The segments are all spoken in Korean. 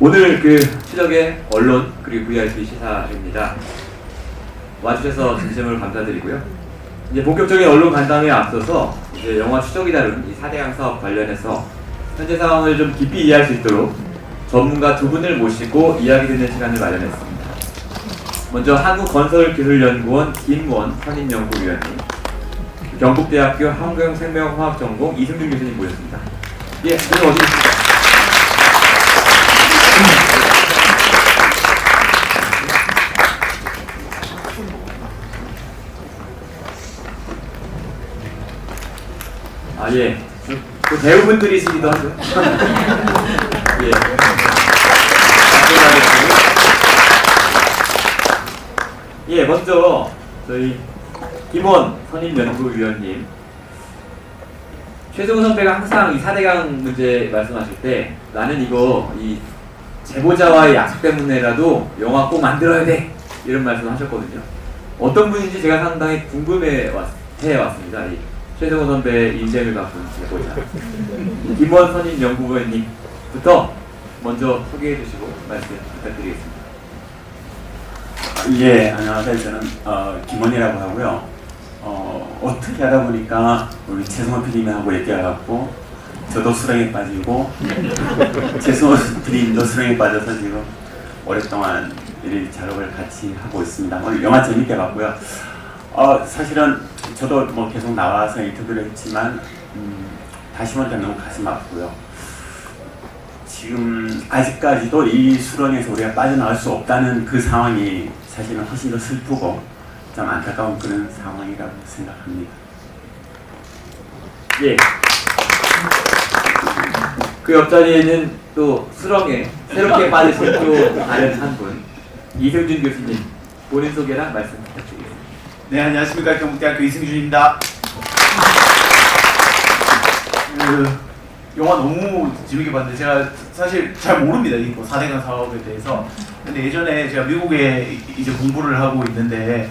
오늘 그 추적의 언론 그리고 VIP 시사입니다. 와주셔서 진심으로 감사드리고요. 이제 본격적인 언론 간담회에 앞서서 이제 영화 추적이 다룬 이 4대강 사업 관련해서 현재 상황을 좀 깊이 이해할 수 있도록 전문가 두 분을 모시고 이야기 듣는 시간을 마련했습니다. 먼저 한국건설기술연구원 김원 선임연구위원님, 경북대학교 환경생명화학전공 이승준 교수님 모셨습니다. 예, 오늘 어디 계십니까? 아, 예. 그 배우분들이시기도 하죠. 예. 예, 먼저 저희 김원 선임연구위원님, 최승우 선배가 항상 이 4대강 문제 말씀하실 때 나는 이거 이 제보자와의 약속 때문에라도 영화 꼭 만들어야 돼 이런 말씀을 하셨거든요. 어떤 분인지 제가 상당히 궁금해 왔습니다. 이 최승우 선배의 인생을 바꾼 제보자 김원 선임연구위원님부터 먼저 소개해 주시고 말씀 부탁드리겠습니다. 예, 안녕하세요. 저는 김원이라고 하고요. 어떻게 하다 보니까 우리 최승호 PD님하고 얘기해갖고 저도 수렁에 빠지고 최승호 PD님도 수렁에 빠져서 지금 오랫동안 일 작업을 같이 하고 있습니다. 오늘 영화 재밌게 봤고요. 사실은 저도 뭐 계속 나와서 인터뷰를 했지만 다시 보니까 너무 가슴 아프고요. 지금 아직까지도 이 수렁에서 우리가 빠져나갈 수 없다는 그 상황이 사실은 훨씬 더 슬프고 좀 안타까운 그런 상황이라고 생각합니다. 예. 그 옆자리에는 또 수렁에 새롭게 빠지신 또 다른 한 분, 이승준 교수님, 본인 소개랑 말씀 부탁드리겠습니다. 네, 안녕하십니까. 경북대학교 이승준입니다. 영화 너무 재밌게 봤는데 제가 사실 잘 모릅니다. 이 4대강 사업에 대해서. 근데 예전에 제가 미국에 이제 공부를 하고 있는데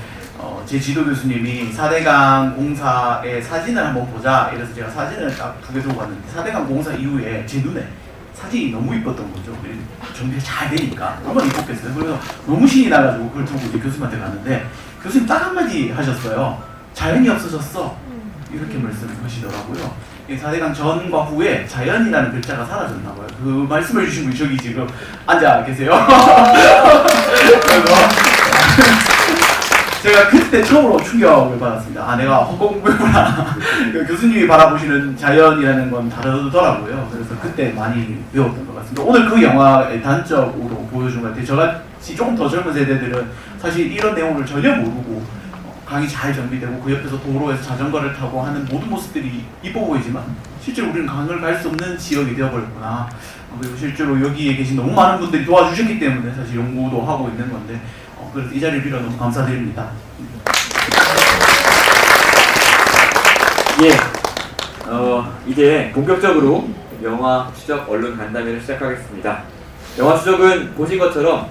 제 지도 교수님이 4대강 공사의 사진을 한번 보자 이래서 제가 사진을 딱 2개 들고 왔는데 4대강 공사 이후에 제 눈에 사진이 너무 이뻤던 거죠. 정비가 잘 되니까 얼마나 이뻤겠어요. 그래서 너무 신이 나가지고 그걸 들고 이제 교수님한테 갔는데 교수님 딱 한마디 하셨어요. 자연이 없어졌어. 이렇게 말씀하시더라고요. 4대강 전과 후에 자연이라는 글자가 사라졌나 봐요. 그 말씀을 주신 분이 저기 지금 앉아 계세요. 그래서 제가 그때 처음으로 충격을 받았습니다. 아, 내가 헛공 공부했구나. 교수님이 바라보시는 자연이라는 건 다르더라고요. 그래서 그때 많이 배웠던 것 같습니다. 오늘 그 영화의 단적으로 보여준 것 같아요. 저같이 조금 더 젊은 세대들은 사실 이런 내용을 전혀 모르고 강이 잘 정비되고 그 옆에서 도로에서 자전거를 타고 하는 모든 모습들이 이뻐 보이지만 실제로 우리는 강을 갈 수 없는 지역이 되어버렸구나. 그리고 실제로 여기에 계신 너무 많은 분들이 도와주셨기 때문에 사실 연구도 하고 있는 건데 그래서 이 자리를 빌어 너무 감사드립니다. 예, 이제 본격적으로 영화 추적 언론 간담회를 시작하겠습니다. 영화 추적은 보신 것처럼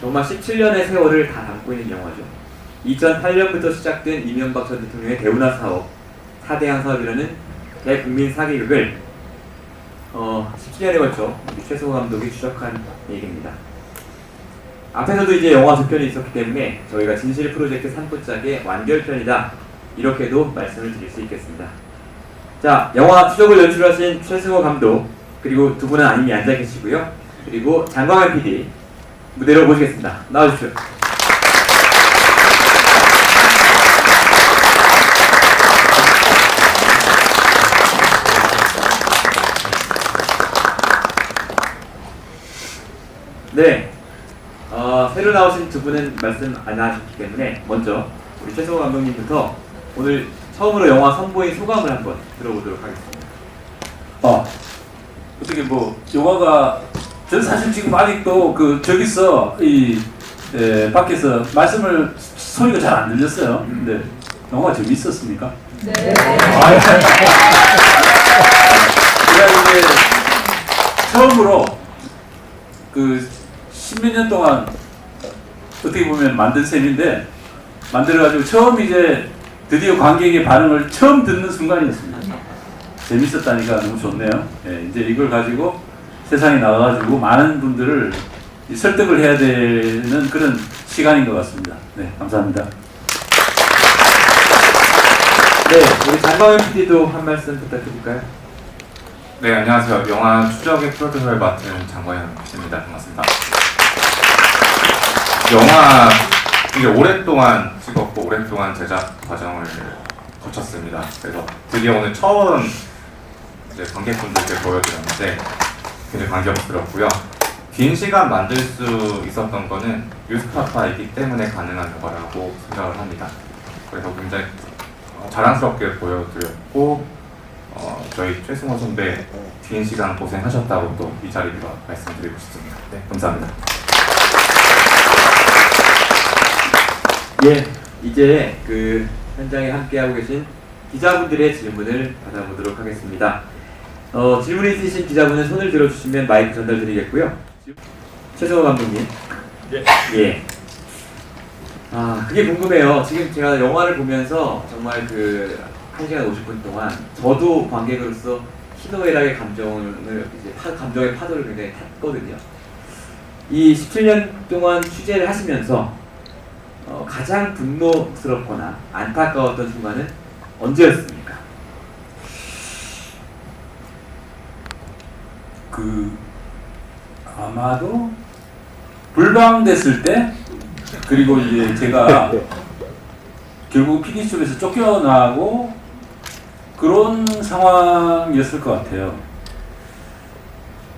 정말 17년의 세월을 다 담고 있는 영화죠. 2008년부터 시작된 이명박 전 대통령의 대운하 사업, 4대강 사업이라는 대국민 사기극을 17년에 걸쳐 최승호 감독이 추적한 얘기입니다. 앞에서도 이제 영화 두 편이 있었기 때문에 저희가 진실 프로젝트 3부작의 완결편이다 이렇게도 말씀을 드릴 수 있겠습니다. 자, 영화 추적을 연출하신 최승호 감독, 그리고 두 분은 이미 앉아 계시고요. 그리고 장광현 PD 무대로 모시겠습니다. 나와주십시오. 네, 새로 나오신 두 분은 말씀 안 하셨기 때문에 먼저 우리 최승호 감독님부터 오늘 처음으로 영화 선보인 소감을 한번 들어보도록 하겠습니다. 어떻게 뭐 영화가 전 사실 지금 아직도 저기서 밖에서 말씀을 소리가 잘 안 들렸어요. 근데 영화가 재밌었습니까? 네. 제가 이제 처음으로 10몇 년 동안 어떻게 보면 만든 셈인데 만들어가지고 처음 이제 드디어 관객의 반응을 처음 듣는 순간이었습니다. 재밌었다니까 너무 좋네요. 예, 이제 이걸 가지고 세상에 나와가지고 많은 분들을 설득을 해야 되는 그런 시간인 것 같습니다. 네, 감사합니다. 네, 우리 장광현 PD도 한 말씀 부탁드릴까요? 네, 안녕하세요. 영화 추적의 프로듀서를 맡은 장광현 PD입니다. 반갑습니다. 영화 이제 오랫동안 찍었고 오랫동안 제작 과정을 거쳤습니다. 그래서 드디어 오늘 처음 이제 관객분들께 보여드렸는데 굉장히 감격스럽고요. 긴 시간 만들 수 있었던 거는 뉴스타파이기 때문에 가능한 거라고 생각을 합니다. 그래서 굉장히 자랑스럽게 보여드렸고 저희 최승호 선배 긴 시간 고생하셨다고 또 이 자리에서 말씀드리고 싶습니다. 네, 감사합니다. 예, 이제 그 현장에 함께하고 계신 기자분들의 질문을 받아보도록 하겠습니다. 질문 있으신 기자분은 손을 들어주시면 마이크 전달드리겠고요. 최승호 감독님. 예. 아, 그게 궁금해요. 지금 제가 영화를 보면서 정말 그 1시간 50분 동안 저도 관객으로서 희노애락의 감정의 파도를 굉장히 탔거든요. 이 17년 동안 취재를 하시면서 가장 분노스럽거나 안타까웠던 순간은 언제였습니까? 아마도 불방됐을 때, 그리고 이제 제가 결국 PD수에서 쫓겨나고 그런 상황이었을 것 같아요.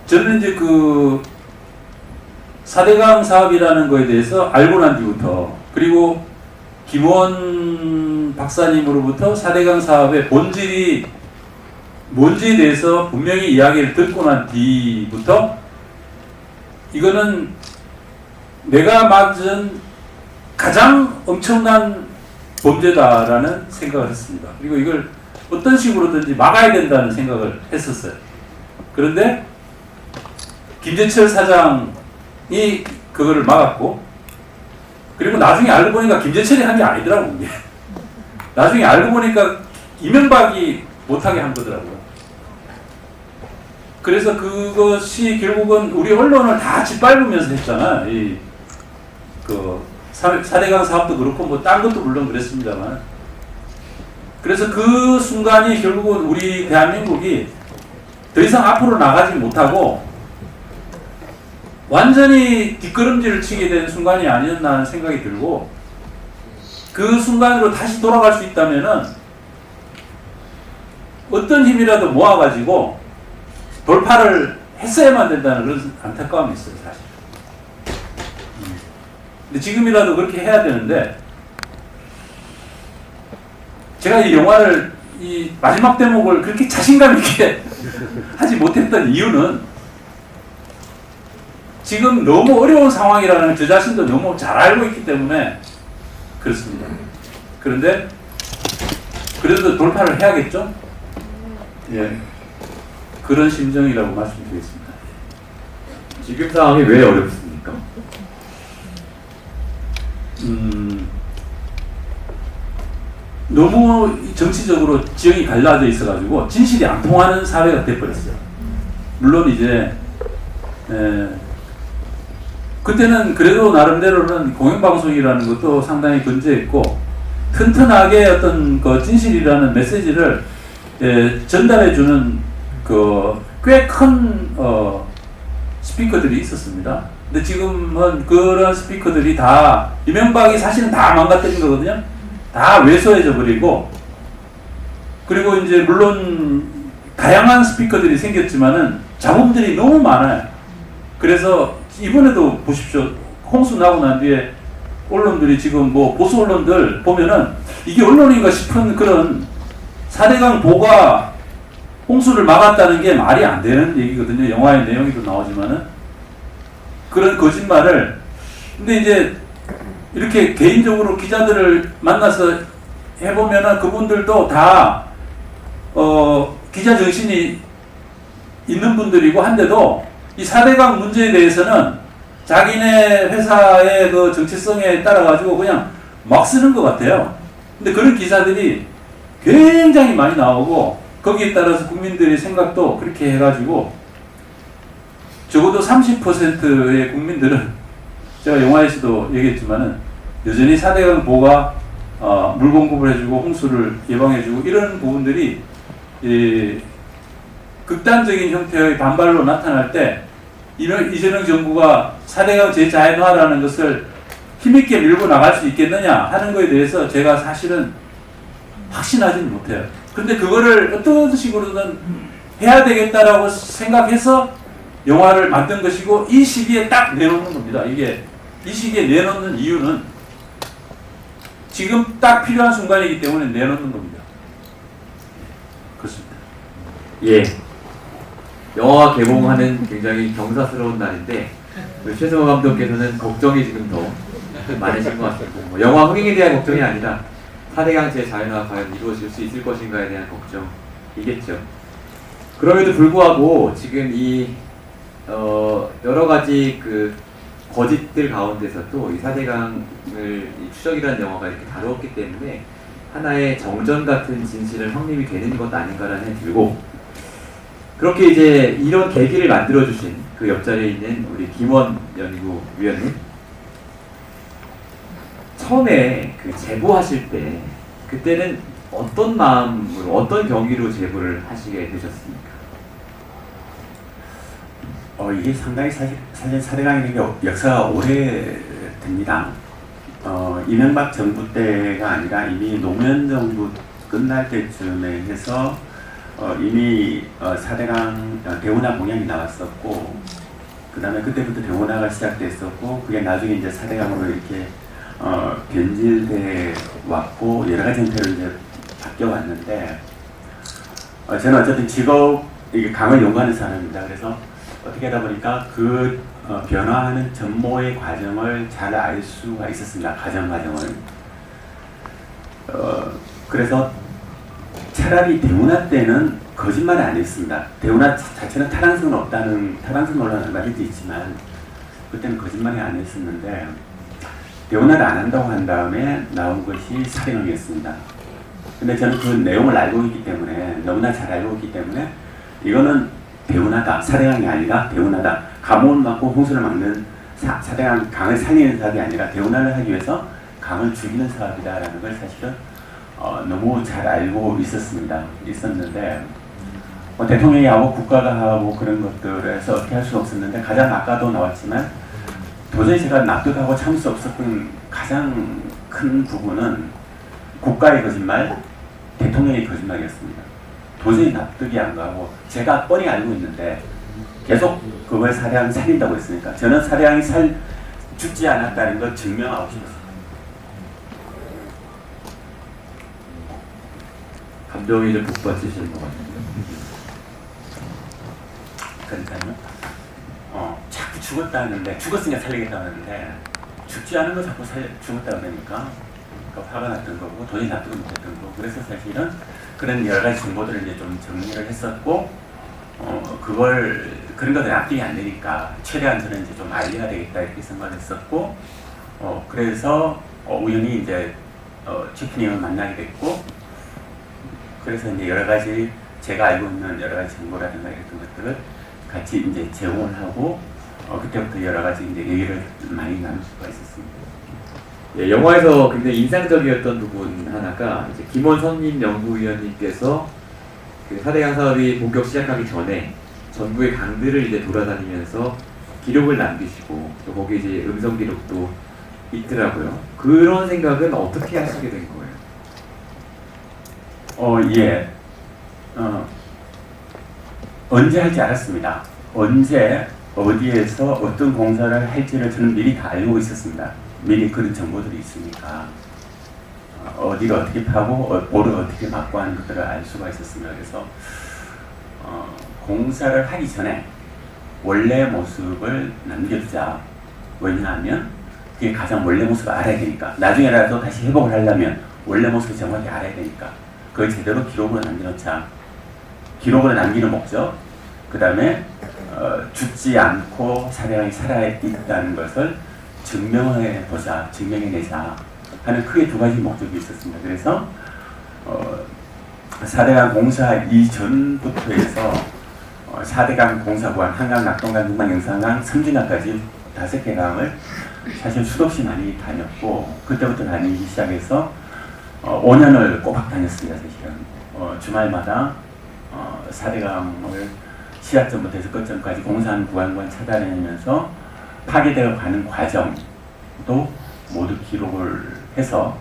저는 이제 그 4대강 사업이라는 거에 대해서 알고 난 뒤부터, 그리고 김원 박사님으로부터 4대강 사업의 본질이 뭔지에 대해서 분명히 이야기를 듣고 난 뒤부터 이거는 내가 맞은 가장 엄청난 범죄다라는 생각을 했습니다. 그리고 이걸 어떤 식으로든지 막아야 된다는 생각을 했었어요. 그런데 김재철 사장이 그거를 막았고, 그리고 나중에 알고 보니까 김재철이 한 게 아니더라고요. 이게. 나중에 알고 보니까 이명박이 못하게 한 거더라고요. 그래서 그것이 결국은 우리 언론을 다 짓밟으면서 했잖아. 그 4대강 사업도 그렇고 뭐 딴 것도 물론 그랬습니다만. 그래서 그 순간이 결국은 우리 대한민국이 더 이상 앞으로 나가지 못하고 완전히 뒷걸음질을 치게 된 순간이 아니었나 하는 생각이 들고, 그 순간으로 다시 돌아갈 수 있다면은 어떤 힘이라도 모아가지고 돌파를 했어야만 된다는 그런 안타까움이 있어요, 사실. 근데 지금이라도 그렇게 해야 되는데, 제가 이 영화를 이 마지막 대목을 그렇게 자신감 있게 하지 못했던 이유는 지금 너무 어려운 상황이라는 저 자신도 너무 잘 알고 있기 때문에 그렇습니다. 그런데 그래도 돌파를 해야겠죠? 예, 그런 심정이라고 말씀드리겠습니다. 지금 상황이 왜 어렵습니까? 너무 정치적으로 지형이 갈라져 있어가지고 진실이 안 통하는 사회가 돼버렸어요. 물론 이제 그때는 그래도 나름대로는 공영방송이라는 것도 상당히 건재했고 튼튼하게 어떤 그 진실이라는 메시지를 전달해주는 그 꽤 큰 스피커들이 있었습니다. 근데 지금은 그런 스피커들이 다 이명박이 사실은 다 망가뜨린 거거든요. 다 왜소해져 버리고, 그리고 이제 물론 다양한 스피커들이 생겼지만은 잡음들이 너무 많아요. 그래서 이번에도 보십시오. 홍수 나고 난 뒤에 언론들이 지금 뭐 보수 언론들 보면은 이게 언론인가 싶은 그런 4대강 보가 홍수를 막았다는 게 말이 안 되는 얘기거든요. 영화의 내용에도 나오지만은 그런 거짓말을. 근데 이제 이렇게 개인적으로 기자들을 만나서 해보면은 그분들도 다 기자 정신이 있는 분들이고 한데도 이 4대강 문제에 대해서는 자기네 회사의 그 정체성에 따라 가지고 그냥 막 쓰는 것 같아요. 근데 그런 기사들이 굉장히 많이 나오고 거기에 따라서 국민들의 생각도 그렇게 해가지고 적어도 30%의 국민들은 제가 영화에서도 얘기했지만은 여전히 4대강 보가 물 공급을 해주고 홍수를 예방해주고 이런 부분들이 극단적인 형태의 반발로 나타날 때 이재명 정부가 4대강 재자연화라는 것을 힘있게 밀고 나갈 수 있겠느냐 하는 것에 대해서 제가 사실은 확신하지는 못해요. 근데 그거를 어떤 식으로든 해야 되겠다라고 생각해서 영화를 만든 것이고 이 시기에 딱 내놓는 겁니다. 이 시기에 내놓는 이유는 지금 딱 필요한 순간이기 때문에 내놓는 겁니다. 그렇습니다. 예. 영화 개봉하는 굉장히 경사스러운 날인데 최승호 감독께서는 걱정이 지금 더 많으신 것 같습니다. 뭐 영화 흥행에 대한 걱정이 아니라 4대강 재자연화가 과연 이루어질 수 있을 것인가에 대한 걱정이겠죠. 그럼에도 불구하고 지금 이 여러 가지 그 거짓들 가운데서도 이 4대강을 추적이라는 영화가 이렇게 다루었기 때문에 하나의 정전 같은 진실은 확립이 되는 것 아닌가라는 생각이 들고, 그렇게 이제 이런 계기를 만들어주신 그 옆자리에 있는 우리 김원 연구위원님, 처음에 그 제보하실 때 그때는 어떤 마음으로 어떤 경위로 제보를 하시게 되셨습니까? 이게 상당히 사실 4대강이라는 게 역사가 오래됩니다. 이명박 정부 때가 아니라 이미 노무현 정부 끝날 때쯤에 해서 이미 4대강 대운하 공약이 나왔었고, 그 다음에 그때부터 대운하가 시작됐었고, 그게 나중에 이제 4대강으로 이렇게 변질돼 왔고 여러 가지 형태로 이제 바뀌어 왔는데, 저는 어쨌든 직업 이게 강을 연구하는 사람입니다. 그래서 어떻게 하다 보니까 그 변화하는 전모의 과정을 잘 알 수가 있었습니다. 과정을. 그래서 차라리 대운하 때는 거짓말을 안 했습니다. 대운하 자체는 타당성은 논란은 얼마든지 있지만 그때는 거짓말을 안 했었는데, 대운하를 안 한다고 한 다음에 나온 것이 4대강이었습니다. 근데 저는 그 내용을 알고 있기 때문에, 너무나 잘 알고 있기 때문에 이거는 대운하다, 4대강이 아니라 대운하다, 가뭄을 막고 홍수를 막는 4대강 강을 살리는 사업이 아니라 대운하를 하기 위해서 강을 죽이는 사업이다라는 걸 사실은 너무 잘 알고 있었는데 대통령이 하고 국가가 하고 그런 것들에서 어떻게 할 수는 없었는데, 가장 아까도 나왔지만 도저히 제가 납득하고 참을 수 없었던 가장 큰 부분은 국가의 거짓말, 대통령의 거짓말이었습니다. 도저히 납득이 안 가고, 제가 뻔히 알고 있는데 계속 그걸 4대강이 살린다고 했으니까 저는 4대강이 죽지 않았다는 걸 증명하고 싶었어요. 감정이 좀 북받치시는 것 같은데요. 그러니까요. 자꾸 죽었다 하는데, 죽었으니까 살리겠다 하는데 죽지 않은 거 자꾸 죽었다 그러니까 화가 났던 거고 도저히 납득을 못했던 거고, 그래서 사실은 그런 여러 가지 정보들을 이제 좀 정리를 했었고, 그런 것들이 납득이 안 되니까 최대한 저는 이제 좀 알려야 되겠다 이렇게 생각했었고, 그래서 우연히 이제 최프님을 만나게 됐고, 그래서 이제 여러 가지 제가 알고 있는 여러 가지 정보라든가 이런 것들을 같이 이제 제공을 하고, 그때부터 여러 가지 이제 얘기를 많이 나눌 수가 있었습니다. 예, 영화에서 굉장히 인상적이었던 부분 하나가 이제 김원 선임 연구위원님께서 그 4대강 사업이 본격 시작하기 전에 전국의 강들을 이제 돌아다니면서 기록을 남기시고, 또 거기 이제 음성 기록도 있더라고요. 그런 생각은 어떻게 하시게 된 거예요? 예. 언제 할지 알았습니다. 언제, 어디에서 어떤 공사를 할지를 저는 미리 다 알고 있었습니다. 미리 그런 정보들이 있으니까 어디를 어떻게 파고 볼을 어떻게 막고 하는 것들을 알 수가 있었습니다. 그래서 공사를 하기 전에 원래 모습을 남겨두자. 왜냐하면 그게 가장 원래 모습을 알아야 되니까, 나중에라도 다시 회복을 하려면 원래 모습을 정확히 알아야 되니까 그걸 제대로 기록으로 남겨놓자. 기록으로 남기는 목적, 그 다음에 죽지 않고 4대강이 살아있다는 것을 증명해보자, 증명해내자 하는 크게 두 가지 목적이 있었습니다. 그래서 4대강 공사 이전부터 해서 4대강 공사관, 한강, 낙동강, 동강, 영산강, 섬진강까지 5개 강을 사실 수없이 많이 다녔고 그때부터 다니기 시작해서 5년을 꼬박 다녔습니다. 사실은 주말마다 4대강을 시작점부터 해서 끝점까지 공사하는 구간구간 찾아다니면서 파괴되어 가는 과정도 모두 기록을 해서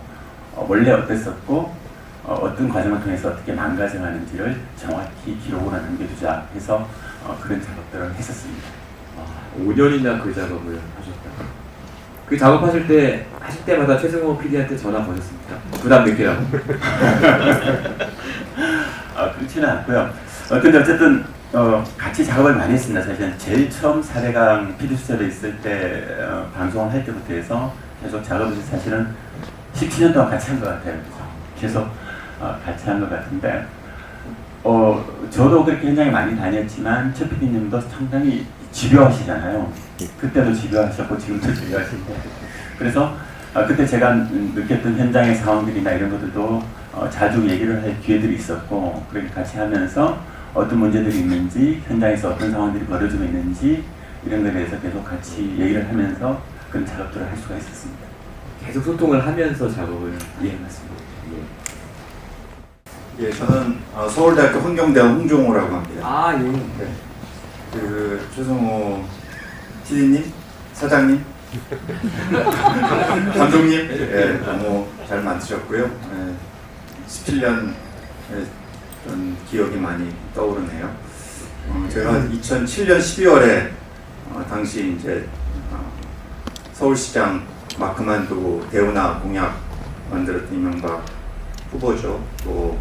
원래 어땠었고 어떤 과정을 통해서 어떻게 망가져가는지를 정확히 기록으로 남겨두자 해서 그런 작업들을 했었습니다. 5년이나 그 작업을 하셨다. 그 작업하실 때 하실 때마다 최승호 PD한테 전화 거셨습니까? 부담 느끼라고. 그렇지는 않고요. 근데 어쨌든 같이 작업을 많이 했습니다. 사실은 제일 처음 4대강 PD 수첩에 있을 때 방송을 할 때부터 해서 계속 작업을 사실은 17년 동안 같이 한 것 같아요. 계속 같이 한 것 같은데 저도 그렇게 현장에 많이 다녔지만 최 PD님도 상당히 집요하시잖아요. 그때도 집요하셨고 지금도 집요하신데 그래서 그때 제가 느꼈던 현장의 상황들이나 이런 것들도 자주 얘기를 할 기회들이 있었고 그렇게 같이 하면서 어떤 문제들이 있는지 현장에서 어떤 상황들이 벌어지고 있는지 이런 것에 대해서 계속 같이 얘기를 하면서 그런 작업들을 할 수가 있었습니다. 계속 소통을 하면서 작업을. 예, 맞습니다. 예, 저는 서울대학교 환경대학 홍종호라고 합니다. 아, 예. 네. 그 최승호 PD님, 사장님, 감독님, 예, 너무 잘 만드셨고요. 예, 17년 전 기억이 많이 떠오르네요. 제가 2007년 12월에 당시 이제 서울시장 막 그만두고 대운하 공약 만들었던 이명박 후보죠. 또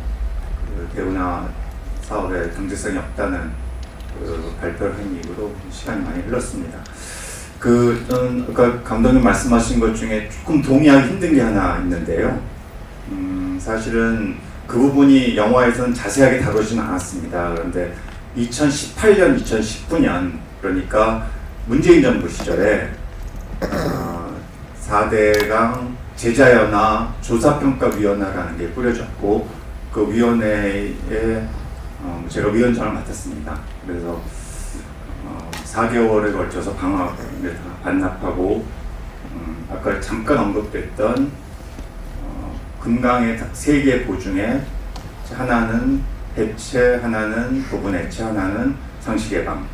그 대운하 사업에 경제성이 없다는 그 발표를 한 이후로 시간이 많이 흘렀습니다. 저는 아까 감독님 말씀하신 것 중에 조금 동의하기 힘든 게 하나 있는데요. 사실은 그 부분이 영화에서는 자세하게 다루지는 않았습니다. 그런데 2018년, 2019년 그러니까 문재인 정부 시절에 4대강 제자연화 조사평가위원회라는 게 꾸려졌고 그 위원회에 제가 위원장을 맡았습니다. 그래서 4개월에 걸쳐서 방학을 반납하고 아까 잠깐 언급됐던 금강의 3개 보 중에 하나는 해체, 하나는 부분 해체, 하나는 상시 개방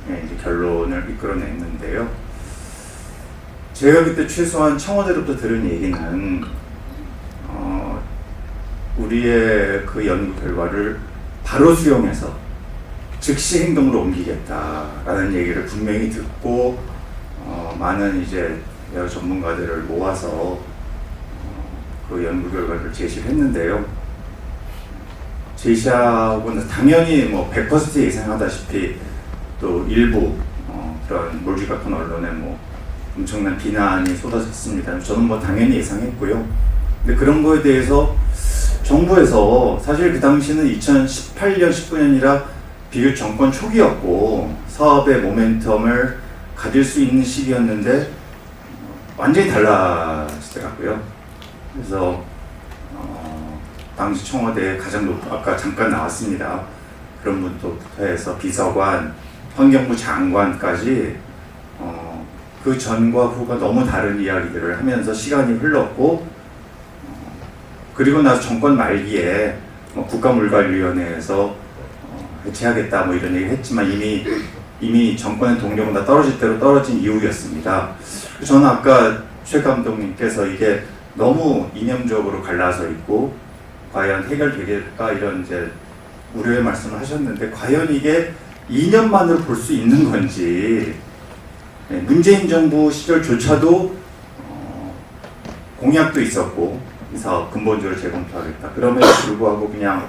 이제 결론을 이끌어냈는데요. 제가 그때 최소한 청와대로부터 들은 얘기는 우리의 그 연구 결과를 바로 수용해서 즉시 행동으로 옮기겠다라는 얘기를 분명히 듣고 많은 이제 여러 전문가들을 모아서 그 연구 결과를 제시를 했는데요. 제시하고는 당연히 뭐 100% 예상하다시피 또 일부 그런 몰지각한 언론에 뭐 엄청난 비난이 쏟아졌습니다. 저는 뭐 당연히 예상했고요. 근데 그런 거에 대해서 정부에서 사실 그 당시는 2018년, 19년이라 비교적 정권 초기였고 사업의 모멘텀을 가질 수 있는 시기였는데 완전히 달라지더라고요. 그래서 당시 청와대에 가장 아까 잠깐 나왔습니다. 그런 분부터 해서 비서관, 환경부 장관까지 그 전과 후가 너무 다른 이야기들을 하면서 시간이 흘렀고 그리고 나서 정권 말기에 국가물관위원회에서 해체하겠다 뭐 이런 얘기를 했지만 이미 정권의 동력은 다 떨어질 대로 떨어진 이후였습니다. 저는 아까 최 감독님께서 이게 너무 이념적으로 갈라서 있고 과연 해결되겠다 이런 이제 우려의 말씀을 하셨는데 과연 이게 2년만으로 볼 수 있는 건지 문재인 정부 시절조차도 공약도 있었고 이 사업 근본적으로 재검토하겠다. 그럼에도 불구하고 그냥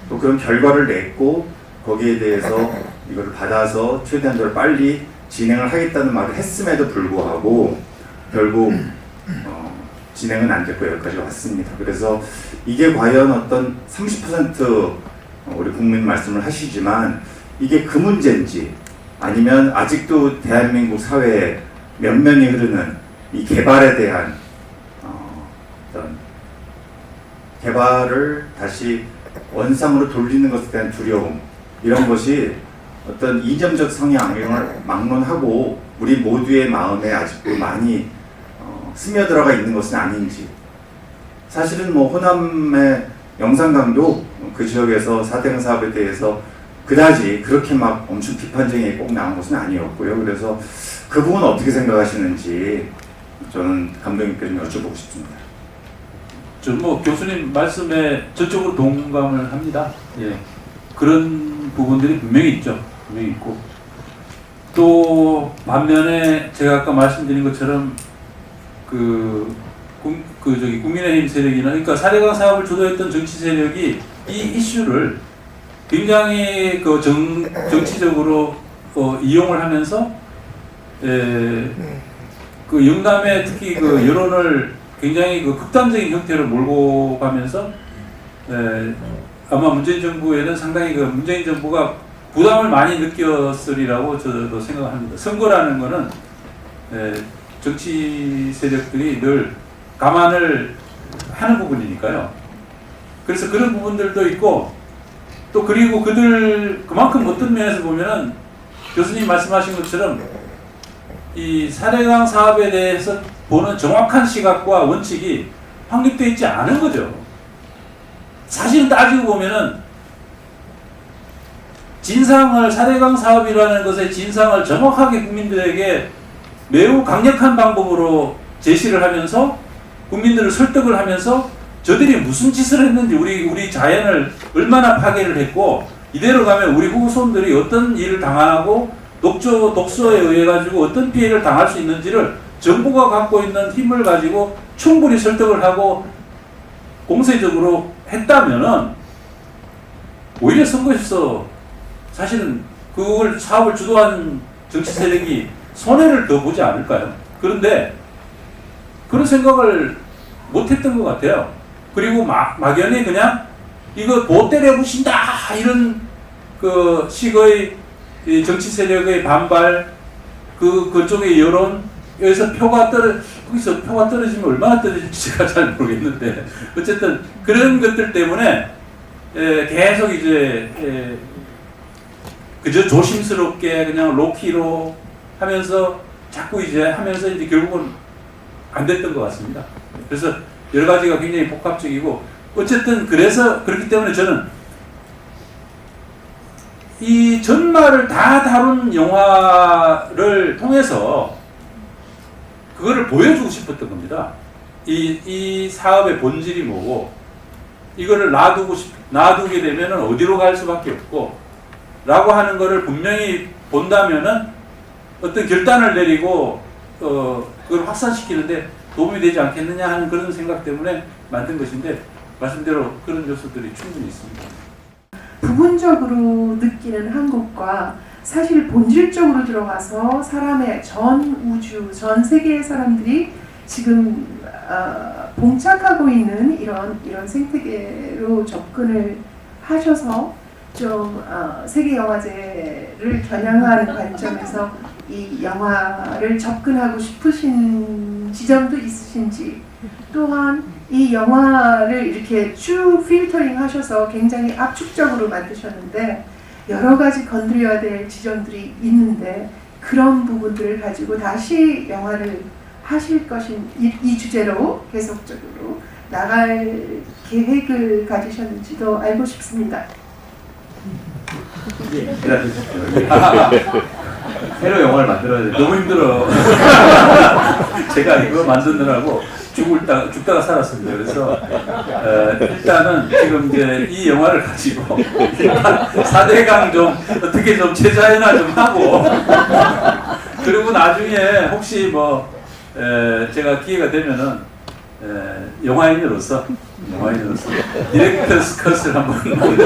또 그런 결과를 냈고 거기에 대해서 이걸 받아서 최대한적으로 빨리 진행을 하겠다는 말을 했음에도 불구하고 결국 진행은 안 됐고 여기까지 왔습니다. 그래서 이게 과연 어떤 30% 우리 국민 말씀을 하시지만 이게 그 문제인지 아니면 아직도 대한민국 사회에 면면이 흐르는 이 개발에 대한 어떤 개발을 다시 원상으로 돌리는 것에 대한 두려움 이런 것이 어떤 이념적 성향을 막론하고 우리 모두의 마음에 아직도 많이 스며들어가 있는 것은 아닌지. 사실은 뭐 호남의 영산강도 그 지역에서 4대강 사업에 대해서 그다지 그렇게 막 엄청 비판적인 꼭 나온 것은 아니었고요. 그래서 그 부분 어떻게 생각하시는지 저는 감독님께 좀 여쭤보고 싶습니다. 저 뭐 교수님 말씀에 저쪽으로 동감을 합니다. 예. 그런 부분들이 분명히 있죠. 분명히 있고. 또 반면에 제가 아까 말씀드린 것처럼 국민의힘 세력이나 그러니까 4대강 사업을 주도했던 정치 세력이 이 이슈를 굉장히 정치적으로 이용을 하면서 그 영남의 특히 그 여론을 굉장히 극단적인 형태로 몰고 가면서 아마 문재인 정부에는 상당히 문재인 정부가 부담을 많이 느꼈으리라고 저도 생각합니다. 선거라는 거는 정치 세력들이 늘 감안을 하는 부분이니까요. 그래서 그런 부분들도 있고 또 그리고 그만큼 어떤 면에서 보면은 교수님 말씀하신 것처럼 이 4대강 사업에 대해서 보는 정확한 시각과 원칙이 확립되어 있지 않은 거죠. 사실은 따지고 보면은 4대강 사업이라는 것의 진상을 정확하게 국민들에게 매우 강력한 방법으로 제시를 하면서 국민들을 설득을 하면서 저들이 무슨 짓을 했는지 우리 자연을 얼마나 파괴를 했고 이대로 가면 우리 후손들이 어떤 일을 당하고 독소에 의해 가지고 어떤 피해를 당할 수 있는지를 정부가 갖고 있는 힘을 가지고 충분히 설득을 하고 공세적으로 했다면은 오히려 선거에서 사실은 그걸 사업을 주도한 정치 세력이 손해를 더 보지 않을까요? 그런데 그런 생각을 못했던 것 같아요. 그리고 막연히 그냥 이거 보 때려 부신다 이런 그 식의 정치 세력의 반발 그쪽의 여론 여기서 거기서 표가 떨어지면 얼마나 떨어질지 제가 잘 모르겠는데 어쨌든 그런 것들 때문에 계속 이제 그저 조심스럽게 그냥 로키로 하면서 자꾸 이제 하면서 이제 결국은 안 됐던 것 같습니다. 그래서 여러 가지가 굉장히 복합적이고 어쨌든 그래서 그렇기 때문에 저는 이 전말을 다 다룬 영화를 통해서 그거를 보여주고 싶었던 겁니다. 이 사업의 본질이 뭐고 이거를 놔두게 되면은 어디로 갈 수밖에 없고 라고 하는 거를 분명히 본다면은 어떤 결단을 내리고 그걸 확산시키는데 도움이 되지 않겠느냐 하는 그런 생각 때문에 만든 것인데 말씀대로 그런 요소들이 충분히 있습니다. 부분적으로 느끼는 한국과 사실 본질적으로 들어가서 사람의 전 우주, 전 세계의 사람들이 지금 봉착하고 있는 이런 생태계로 접근을 하셔서 좀 세계 영화제를 겨냥하는 관점에서 이 영화를 접근하고 싶으신 지점도 있으신지, 또한 이 영화를 이렇게 쭉 필터링 하셔서 굉장히 압축적으로 만드셨는데 여러 가지 건드려야 될 지점들이 있는데 그런 부분들을 가지고 다시 영화를 하실 것인 이 주제로 계속적으로 나갈 계획을 가지셨는지도 알고 싶습니다. 새로 영화를 만들어야 돼. 너무 힘들어. 제가 이거 만드느라고 죽다가 살았습니다. 그래서 일단은 지금 이제 이 영화를 가지고 일단 4대강 좀 어떻게 좀 재자연화 좀 하고 그리고 나중에 혹시 뭐 제가 기회가 되면은 영화인으로서 디렉터스 컷을 한번 만들고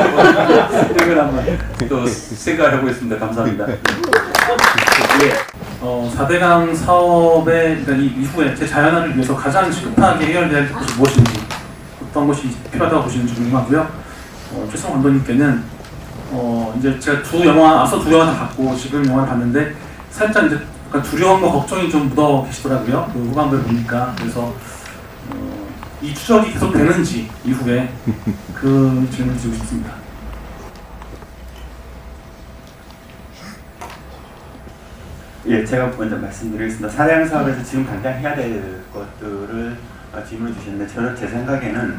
이걸 한번 또 생각해 보겠습니다. 감사합니다. 4대강 사업의 이후에 재자연화를 위해서 가장 시급하게 해결돼야 할 것이 무엇인지, 어떤 것이 필요하다고 보시는지 궁금하고요. 최성 감독님께는 이제 제가 앞서 두 영화 다 봤고 지금 영화를 봤는데 살짝 이제 약간 두려움과 걱정이 좀 묻어 계시더라고요. 그 후반부를 보니까. 그래서 이 추적이 계속 되는지 이후에 그 질문을 드리고 싶습니다. 예, 제가 먼저 말씀드리겠습니다. 사대강 사업에서 지금 당장 해야 될 것들을 질문을 주셨는데 저는 제 생각에는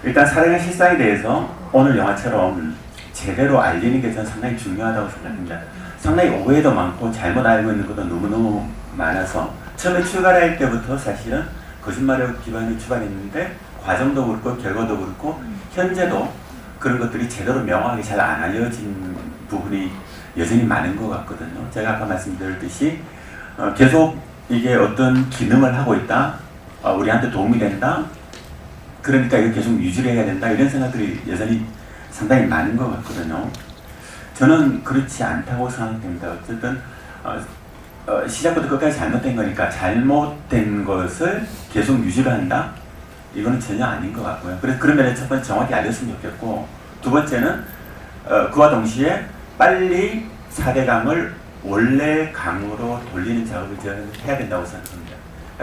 일단 사대강 실상에 대해서 오늘 영화처럼 제대로 알리는 게 저는 상당히 중요하다고 생각합니다. 상당히 오해도 많고 잘못 알고 있는 것도 너무너무 많아서 처음에 출발할 때부터 사실은 거짓말에 기반이 출발했는데 과정도 그렇고 결과도 그렇고 현재도 그런 것들이 제대로 명확하게 잘 안 알려진 부분이 여전히 많은 것 같거든요. 제가 아까 말씀드렸듯이 계속 이게 어떤 기능을 하고 있다, 우리한테 도움이 된다, 그러니까 이거 계속 유지를 해야 된다, 이런 생각들이 여전히 상당히 많은 것 같거든요. 저는 그렇지 않다고 생각됩니다. 어쨌든 시작부터 끝까지 잘못된 거니까 잘못된 것을 계속 유지를 한다? 이거는 전혀 아닌 것 같고요. 그래서 그런 면에 첫 번째 정확히 알렸으면 좋겠고, 두 번째는 그와 동시에 빨리 4대강을 원래 강으로 돌리는 작업을 저는 해야 된다고 생각합니다.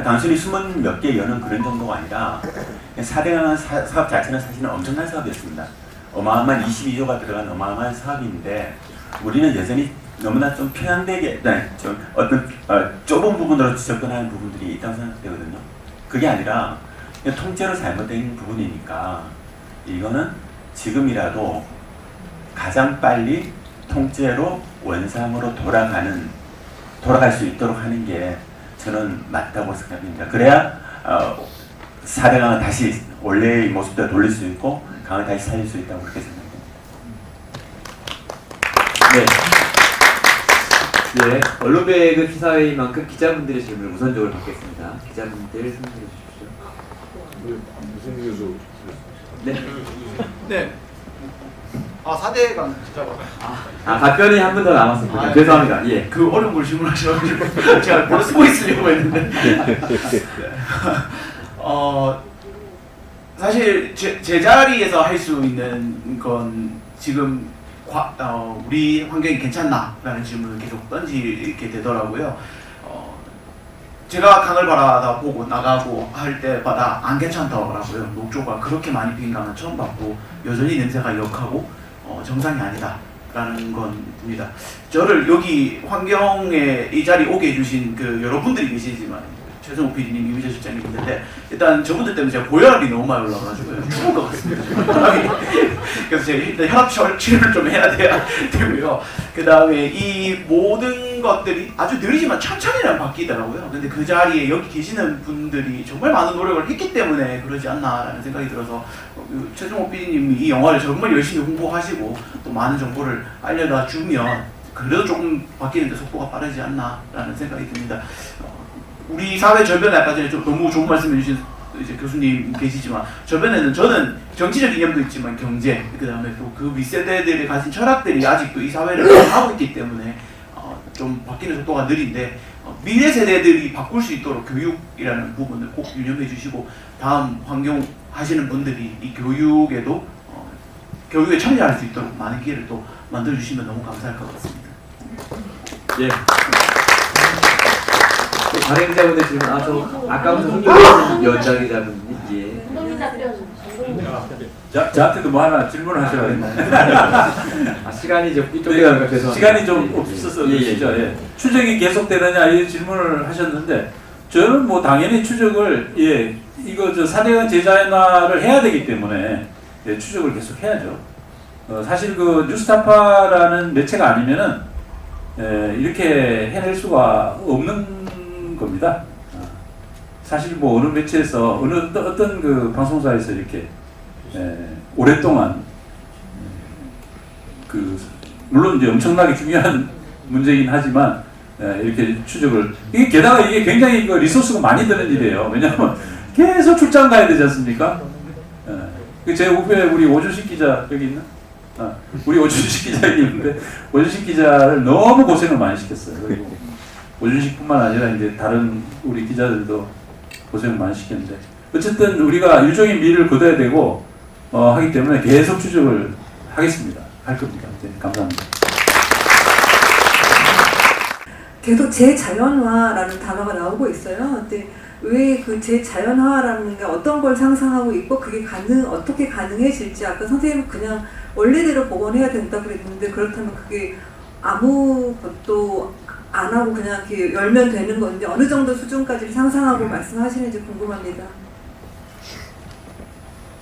단순히 숨은 몇 개 여는 그런 정도가 아니라 4대강 사업 자체는 사실은 엄청난 사업이었습니다. 어마어마한 22조가 들어간 어마어마한 사업인데 우리는 여전히 너무나 좀 편향되게, 좀 어떤 좁은 부분으로 접근하는 부분들이 있다고 생각되거든요. 그게 아니라 통째로 잘못된 부분이니까 이거는 지금이라도 가장 빨리 통째로 원상으로 돌아갈 수 있도록 하는 게 저는 맞다고 생각합니다. 그래야 4대강을 다시 원래의 모습대로 돌릴 수 있고 강을 다시 살릴 수 있다고 그렇게 생각합니다. 네. 네, 언론배그 기사회의만큼 기자분들의 질문을 우선적으로 받겠습니다. 기자분들 설명해 주십시오. 무슨 교수? 네. 네. 4대강 진짜가. 답변이 한 분 더 남았습니다. 죄송합니다. 예. 그 어려운 걸 질문하셔가지고 제가 바로 쓰고 있으려고 했는데. 사실 제 자리에서 할 수 있는 건 지금 우리 환경이 괜찮나라는 질문을 계속 던지게 되더라고요. 제가 강을 바라다 보고 나가고 할 때마다 안 괜찮더라고요. 녹조가 그렇게 많이 핀 강은 처음 봤고 여전히 냄새가 역하고 정상이 아니다라는 겁니다. 저를 여기 환경에 이 자리에 오게 해주신 그 여러분들이 계시지만 최성욱 PD님, 이미재 실장님 있는데 일단 저분들 때문에 제가 고혈압이 너무 많이 올라가지고 죽을 것 같습니다. 그래서 제가 일단 혈압 치료를 좀 해야 되고요. 그 다음에 이 모든 것들이 아주 느리지만 천천히는 바뀌더라고요. 근데 그 자리에 여기 계시는 분들이 정말 많은 노력을 했기 때문에 그러지 않나라는 생각이 들어서 최성욱 PD님이 이 영화를 정말 열심히 홍보하시고 또 많은 정보를 알려다 주면 그래도 조금 바뀌는데 속도가 빠르지 않나라는 생각이 듭니다. 우리 사회 저변에 아까 전에 좀 너무 좋은 말씀 해주신 이제 교수님 계시지만 저변에는 저는 정치적 이념도 있지만 경제, 그 다음에 또 그 윗세대들이 가진 철학들이 아직도 이 사회를 하고 있기 때문에 좀 바뀌는 속도가 느린데 미래 세대들이 바꿀 수 있도록 교육이라는 부분을 꼭 유념해 주시고 다음 환경 하시는 분들이 이 교육에도 교육에 참여할 수 있도록 많은 기회를 또 만들어 주시면 너무 감사할 것 같습니다. 예. 또 다른 기자분들 질문, 아까부터 손들어주신 여자 기자분이, 예. 저한테도 뭐 하나 질문을 하셔야겠네. 시간이 좀 이쪽이라니까 죄송합니다. 시간이 좀 없어서 그러시죠. 예. 추적이 계속되느냐 이 질문을 하셨는데 저는 뭐 당연히 추적을 이거 4대강 재자연화를 해야 되기 때문에 추적을 계속 해야죠. 사실 그 뉴스타파라는 매체가 아니면은 이렇게 해낼 수가 없는 겁니다. 사실 뭐 어느 매체에서 어떤 그 방송사에서 이렇게 오랫동안 물론 이제 엄청나게 중요한 문제이긴 하지만 이렇게 추적을 게다가 이게 굉장히 그 리소스가 많이 드는 일이에요. 왜냐하면 계속 출장 가야 되지 않습니까? 제 후배 우리 오준식 기자 여기 있나? 우리 오준식 기자 여기 있는데 오준식 기자를 너무 고생을 많이 시켰어요. 그리고 오준식뿐만 아니라 이제 다른 우리 기자들도 고생을 많이 시켰는데 어쨌든 우리가 일종의 미를 거둬야 되고 하기 때문에 계속 추적을 하겠습니다. 할 겁니다. 네, 감사합니다. 계속 재자연화라는 단어가 나오고 있어요. 근데 왜 그 재자연화라는 게 어떤 걸 상상하고 있고 그게 어떻게 가능해질지 아까 선생님은 그냥 원래대로 복원해야 된다 그랬는데 그렇다면 그게 아무것도 안 하고 그냥 이렇게 열면 되는 건데 어느 정도 수준까지를 상상하고 말씀하시는지 궁금합니다.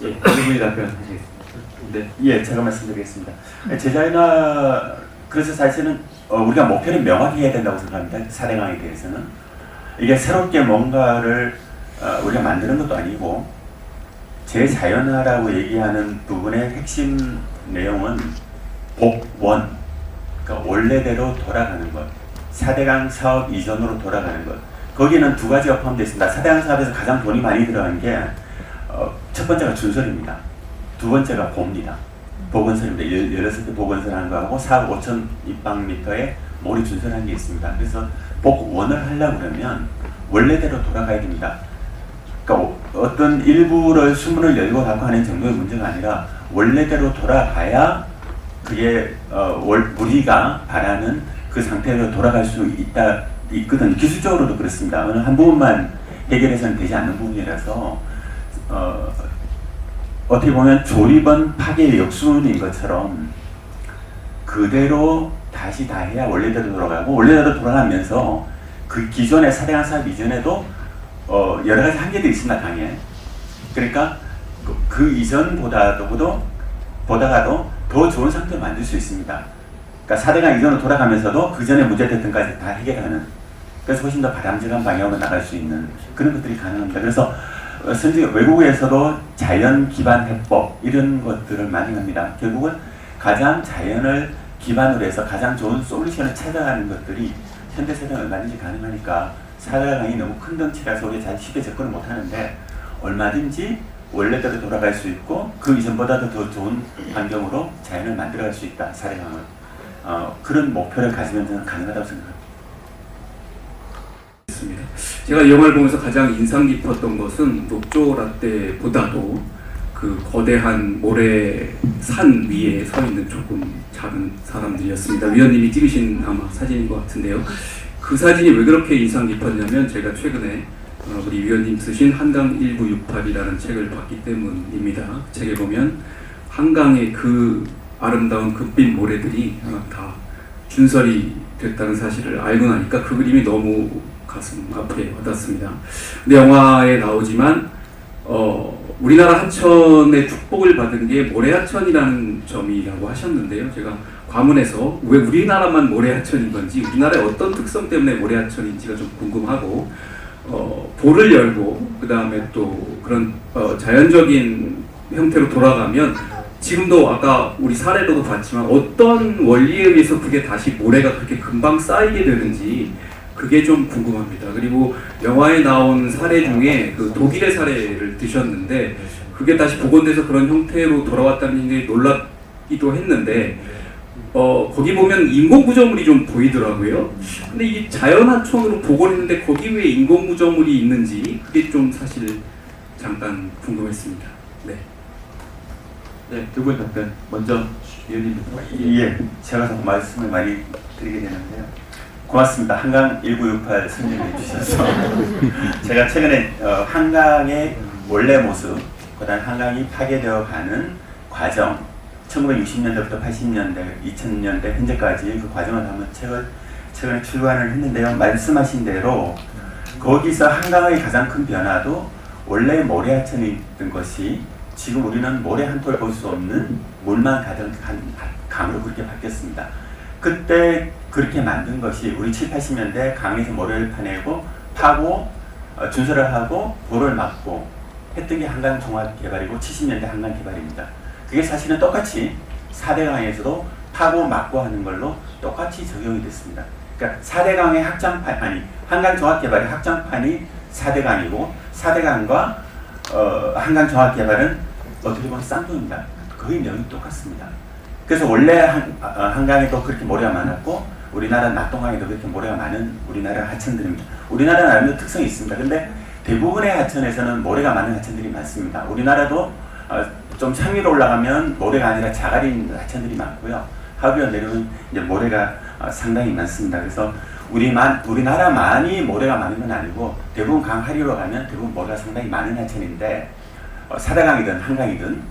예, 이분이 답변하시겠습니다. 네. 예, 제가 말씀드리겠습니다. 제자연화 그래서 사실은 우리가 목표를 명확히 해야 된다고 생각합니다. 사대강에 대해서는 이게 새롭게 뭔가를 우리가 만드는 것도 아니고 제자연화라고 얘기하는 부분의 핵심 내용은 복원, 그러니까 원래대로 돌아가는 것, 4대강 사업 이전으로 돌아가는 것. 거기는 두 가지가 포함되어 있습니다. 4대강 사업에서 가장 돈이 많이 들어간 게 첫 번째가 준설입니다. 두 번째가 보입니다. 보건설입니다. 16개 보건설하는 거하고 4억 5천 입방미터의 모리 준설하는 게 있습니다. 그래서 복원을 하려고 그러면 원래대로 돌아가야 됩니다. 그러니까 어떤 일부를 수문을 열고 닫고 하는 정도의 문제가 아니라 원래대로 돌아가야 그게 우리가 바라는 그 상태로 돌아갈 수 있거든. 기술적으로도 그렇습니다. 어느 한 부분만 해결해서는 되지 않는 부분이라서 어떻게 보면 조리번 파괴의 역순인 것처럼 그대로 다시 다 해야 원래대로 돌아가고 원래대로 돌아가면서 그 기존의 4대강 사업 이전에도 여러 가지 한계들이 있습니다. 당연히. 그러니까 그 이전보다도 더 좋은 상태를 만들 수 있습니다. 그러니까 4대강 이전으로 돌아가면서도 그 전에 문제됐던까지 다 해결하는, 그래서 훨씬 더 바람직한 방향으로 나갈 수 있는 그런 것들이 가능합니다. 그래서 외국에서도 자연 기반 해법 이런 것들을 많이 합니다. 결국은 가장 자연을 기반으로 해서 가장 좋은 솔루션을 찾아가는 것들이 현대사회는 얼마든지 가능하니까 4대강이 너무 큰 덩치라서 우리 잘 쉽게 접근을 못하는데 얼마든지 원래대로 돌아갈 수 있고 그 이전보다도 더 좋은 환경으로 자연을 만들어갈 수 있다. 4대강을 그런 목표를 가지면 저는 가능하다고 생각합니다. 제가 이 영화를 보면서 가장 인상 깊었던 것은 녹조라떼보다도 그 거대한 모래 산 위에 서 있는 조금 작은 사람들이었습니다. 위원님이 찍으신 아마 사진인 것 같은데요. 그 사진이 왜 그렇게 인상 깊었냐면 제가 최근에 우리 위원님 쓰신 한강 1968이라는 책을 봤기 때문입니다. 책에 보면 한강의 그 아름다운 금빛 모래들이 다 준설이 됐다는 사실을 알고 나니까 그 그림이 너무 가슴 아프게 와닿습니다. 근데 영화에 나오지만 우리나라 하천의 축복을 받은 게 모래하천이라는 점이라고 하셨는데요. 제가 과문해서 왜 우리나라만 모래하천인 건지 우리나라의 어떤 특성 때문에 모래하천인지가 좀 궁금하고 볼을 열고 그 다음에 또 그런 자연적인 형태로 돌아가면 지금도 아까 우리 사례로도 봤지만 어떤 원리에 의해서 그게 다시 모래가 그렇게 금방 쌓이게 되는지 그게 좀 궁금합니다. 그리고 영화에 나온 사례 중에 그 독일의 사례를 드셨는데 그게 다시 복원돼서 그런 형태로 돌아왔다는 게 놀랍기도 했는데 거기 보면 인공구조물이 좀 보이더라고요. 근데 이게 자연하천으로 복원했는데 거기 왜 인공구조물이 있는지 그게 좀 사실 잠깐 궁금했습니다. 네. 네, 두 분 답변 먼저 위원님부터. 예, 제가 자꾸 말씀을 많이 드리게 되는데요. 고맙습니다. 한강 1968 설명해 주셔서 제가 최근에 한강의 원래 모습, 그다음 한강이 파괴되어 가는 과정, 1960년대부터 80년대, 2000년대 현재까지 그 과정을 담은 책을 최근에 출간을 했는데요. 말씀하신 대로 거기서 한강의 가장 큰 변화도 원래 모래하천이 있던 것이 지금 우리는 모래 한 톨 볼 수 없는 물만 가득한 강으로 그렇게 바뀌었습니다. 그때 그렇게 만든 것이 우리 7, 80년대 강에서 모래를 파내고 파고 준설을 하고 돌을 막고 했던 게 한강 종합 개발이고 70년대 한강 개발입니다. 그게 사실은 똑같이 4대강에서도 파고 막고 하는 걸로 똑같이 적용이 됐습니다. 그러니까 4대강의 한강 종합 개발의 확장판이 4대강이고 4대강과 한강 종합 개발은 어떻게 보면 쌍둥이입니다. 거의 내용이 똑같습니다. 그래서 원래 한강에도 그렇게 모래가 많았고 우리나라 낙동강에도 그렇게 모래가 많은 우리나라 하천들입니다. 우리나라 나름대로 특성이 있습니다. 근데 대부분의 하천에서는 모래가 많은 하천들이 많습니다. 우리나라도 좀 산 위로 올라가면 모래가 아니라 자갈인 하천들이 많고요. 하구에 내려오면 이제 모래가 상당히 많습니다. 그래서 우리나라만이 모래가 많은 건 아니고 대부분 강 하류로 가면 대부분 모래가 상당히 많은 하천인데 4대강이든 한강이든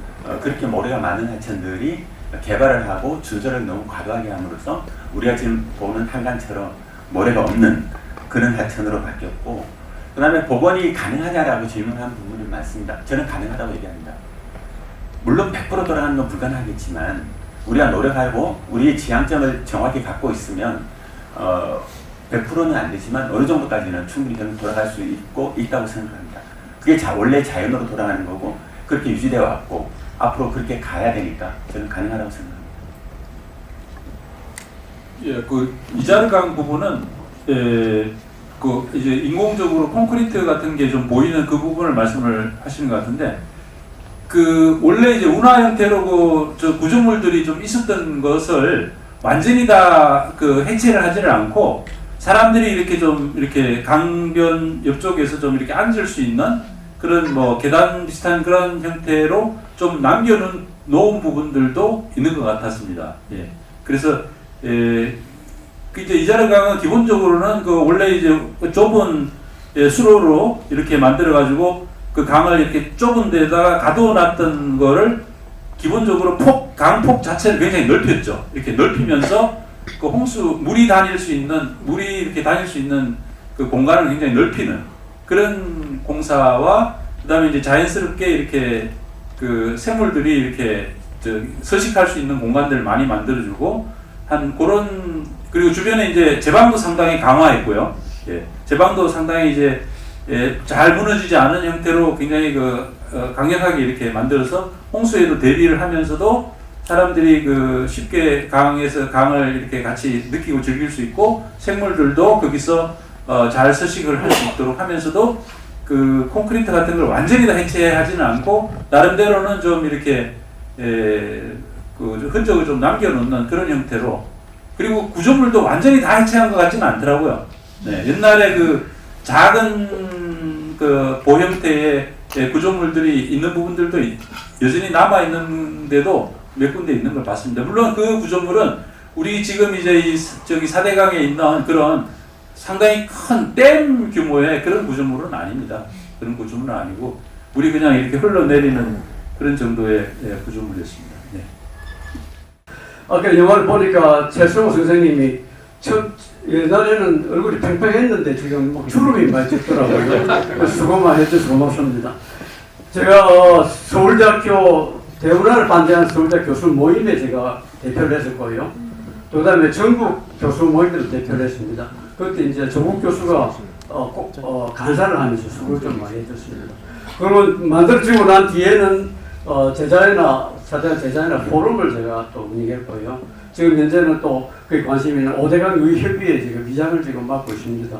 그렇게 모래가 많은 하천들이 개발을 하고 준설을 너무 과도하게 함으로써 우리가 지금 보는 한강처럼 모래가 없는 그런 하천으로 바뀌었고, 그 다음에 복원이 가능하냐라고 질문한 부분이 많습니다. 저는 가능하다고 얘기합니다. 물론 100% 돌아가는 건 불가능하겠지만 우리가 노력하고 우리의 지향점을 정확히 갖고 있으면 100%는 안 되지만 어느 정도까지는 충분히 저는 돌아갈 수 있다고 생각합니다. 그게 원래 자연으로 돌아가는 거고 그렇게 유지되어 왔고 앞으로 그렇게 가야 되니까 저는 가능하다고 생각합니다. 예, 그 이자르강 부분은 그 이제 인공적으로 콘크리트 같은 게 좀 보이는 그 부분을 말씀을 하시는 것 같은데, 그 원래 이제 운하 형태로 저 구조물들이 좀 있었던 것을 완전히 다 그 해체를 하지를 않고 사람들이 이렇게 좀 이렇게 강변 옆쪽에서 좀 이렇게 앉을 수 있는 그런 뭐 계단 비슷한 그런 형태로 좀 남겨놓은 부분들도 있는 것 같았습니다. 예. 그래서 그 이제 이자르강은 기본적으로는 그 원래 이제 좁은 수로로 이렇게 만들어 가지고 그 강을 이렇게 좁은 데다가 가둬놨던 거를 기본적으로 강폭 자체를 굉장히 넓혔죠. 이렇게 넓히면서 그 물이 이렇게 다닐 수 있는 그 공간을 굉장히 넓히는 그런 공사와, 그 다음에 이제 자연스럽게 이렇게 그 생물들이 이렇게 서식할 수 있는 공간들을 많이 만들어주고 한 그런, 그리고 주변에 이제 제방도 상당히 강화했고요. 예, 제방도 상당히 이제 잘 무너지지 않은 형태로 굉장히 강력하게 이렇게 만들어서 홍수에도 대비를 하면서도 사람들이 쉽게 강을 이렇게 같이 느끼고 즐길 수 있고 생물들도 거기서 잘 서식을 할 수 있도록 하면서도 그 콘크리트 같은 걸 완전히 다 해체하지는 않고 나름대로는 좀 이렇게 그 흔적을 좀 남겨놓는 그런 형태로, 그리고 구조물도 완전히 다 해체한 것 같지는 않더라고요. 네, 옛날에 그 작은 그 보 형태의 구조물들이 있는 부분들도 여전히 남아 있는데도 몇 군데 있는 걸 봤습니다. 물론 그 구조물은 우리 지금 이제 저기 사대강에 있는 그런 상당히 큰 댐 규모의 그런 구조물은 아닙니다. 그런 구조물은 아니고 물이 그냥 이렇게 흘러내리는 그런 정도의 구조물이었습니다. 네. 아까 영화를 보니까 최승호 선생님이 옛날에는 얼굴이 팽팽했는데 지금 막 주름이 많이 졌더라고요. 수고만 해주셔서 고맙습니다. 제가 서울대학교 대문화를 반대하는 서울대 교수 모임에 제가 대표를 했었고요. 그 다음에 전국 교수 모임에도 대표를 했습니다. 그때 이제 조국 교수가 간사를 하면서 수고를 좀 많이 해줬습니다. 그러면 만들어지고 난 뒤에는 제자회나 사대강 제자회나 포럼을 제가 또 운영했고요. 지금 현재는 또 그에 관심 있는 오대강 유의협의회 지금 위장을 지금 맡고 있습니다.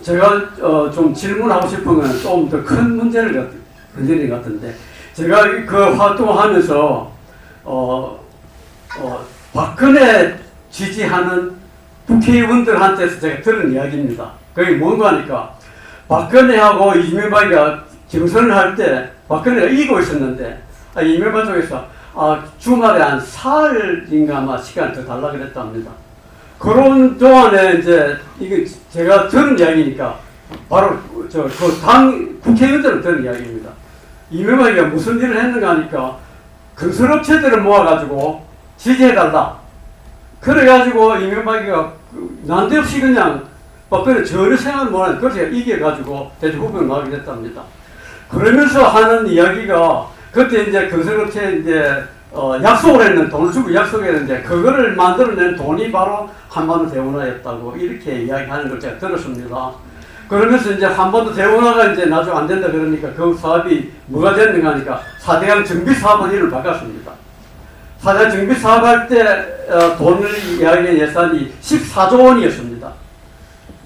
제가 좀 질문하고 싶은 건 좀 더 큰 문제를 건드린 것 같은데, 제가 그 활동하면서 박근혜 지지하는 국회의원들한테서 제가 들은 이야기입니다. 그게 뭔가 하니까 박근혜하고 이명박이가 경선을 할 때 박근혜가 이기고 있었는데 이명박 쪽에서 주말에 한 사흘인가 아마 시간을 더 달라 그랬답니다. 그런 동안에 이제 이게 제가 들은 이야기니까 바로 그 당 국회의원들은 들은 이야기입니다. 이명박이가 무슨 일을 했는가 하니까 건설업체들을 모아가지고 지지해달라. 그래가지고 이명박이가 난데없이 그냥 박근혜 전혀 생각을 못하는 그래서 이겨가지고 대통령 후보에 나가게 됐답니다. 그러면서 하는 이야기가 그때 이제 건설업체에 이제 약속을 했는데 돈을 주고 약속했는데 그거를 만들어낸 돈이 바로 한반도 대운하였다고 이렇게 이야기하는 걸 제가 들었습니다. 그러면서 이제 한반도 대운하가 이제 나중에 안 된다 그러니까 그 사업이 뭐가 됐는가 하니까 사대강 정비 사업은 이름을 바꿨습니다. 사대강 정비 사업할 때 돈을 이야기한 예산이 14조 원이었습니다.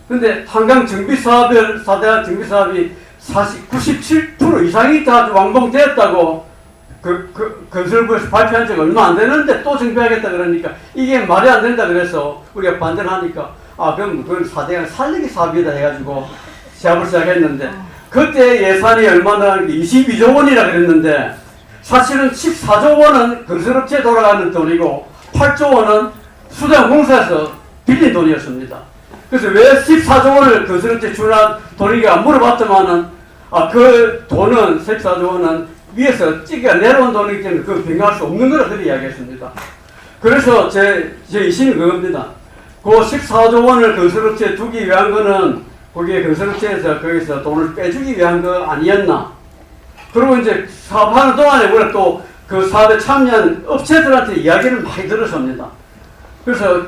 근데 한강 정비 사업을 사대강 정비 사업이 97% 이상이 다 완공되었다고 건설부에서 발표한 지 얼마 안 되는데 또 정비하겠다 그러니까 이게 말이 안 된다 그래서 우리가 반대를 하니까 그럼 그건 사대강 살리기 사업이다 해가지고 시합을 시작했는데 그때 예산이 얼마나 22조 원이라 그랬는데 사실은 14조 원은 건설업체에 돌아가는 돈이고 8조 원은 수자공사에서 빌린 돈이었습니다. 그래서 왜 14조 원을 건설업체에 주나 돈이가 물어봤더만은 그 돈은 14조 원은 위에서 찌개가 내려온 돈이기 때문에 그걸 변경할 수 없는 거라 그렇게 이야기했습니다. 그래서 제 의심이 그겁니다. 그 그 14조 원을 건설업체에 두기 위한 거는 거기에 건설업체에서 거기서 돈을 빼주기 위한 거 아니었나? 그리고 이제 사업하는 동안에 우리가 또 그 사업에 참여한 업체들한테 이야기를 많이 들었습니다. 그래서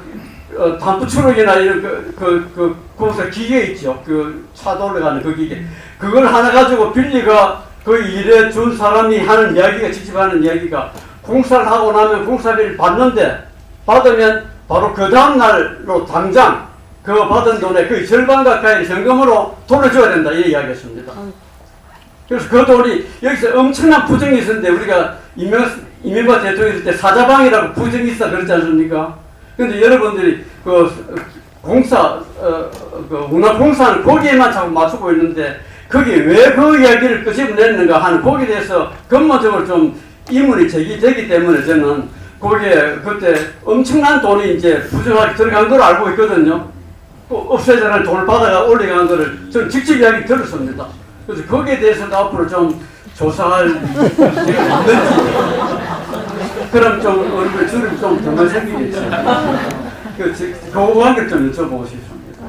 담프 트럭이나 이런 거기서 기계 있죠. 그 차 돌아가는 그 기계. 그걸 하나 가지고 빌리가 그 일에 준 사람이 하는 이야기가 직접 하는 이야기가 공사를 하고 나면 공사비를 받는데 받으면 바로 그 다음날로 당장 그 받은 돈의 거의 절반 가까이 현금으로 돌려줘야 된다 이 이야기였습니다. 그래서 그 돈이 여기서 엄청난 부정이 있었는데 우리가 이명박 대통령 있을 때 사자방이라고 부정이 있어 그렇지 않습니까? 근데 여러분들이 그 공사 그 운하공사는 거기에만 자꾸 맞추고 있는데 거기에 왜 그 이야기를 끄집어냈는가 하는 거기에 대해서 근본적으로 좀 의문이 제기되기 때문에 저는 거기에 그때 엄청난 돈이 이제 부정하게 들어간 걸 알고 있거든요. 없애자는 돈을 받아가 올려간 거를 저는 직접 이야기 들었습니다. 그래서 거기에 대해서도 앞으로 좀 조사할 있는지 그럼 좀 얼굴 주름 좀 덜 생기겠죠. 그 관계 좀 여쭤보고 싶습니다.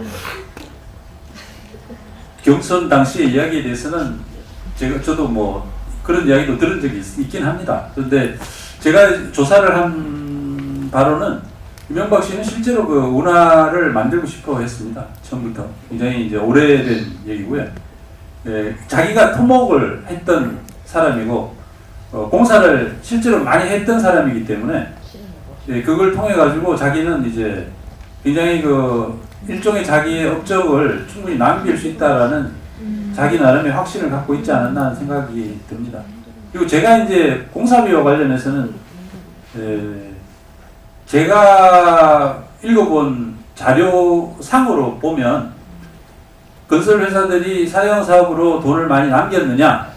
경선 당시의 이야기에 대해서는 저도 뭐 그런 이야기도 들은 적이 있긴 합니다. 그런데 제가 조사를 한 바로는 이명박 씨는 실제로 그 운하를 만들고 싶어 했습니다. 처음부터. 굉장히 이제 오래된 얘기고요. 자기가 토목을 했던 사람이고 공사를 실제로 많이 했던 사람이기 때문에 그걸 통해 가지고 자기는 이제 굉장히 그 일종의 자기의 업적을 충분히 남길 수 있다라는 자기 나름의 확신을 갖고 있지 않았나 하는 생각이 듭니다. 그리고 제가 이제 공사비와 관련해서는 제가 읽어본 자료상으로 보면 건설 회사들이 사형 사업으로 돈을 많이 남겼느냐,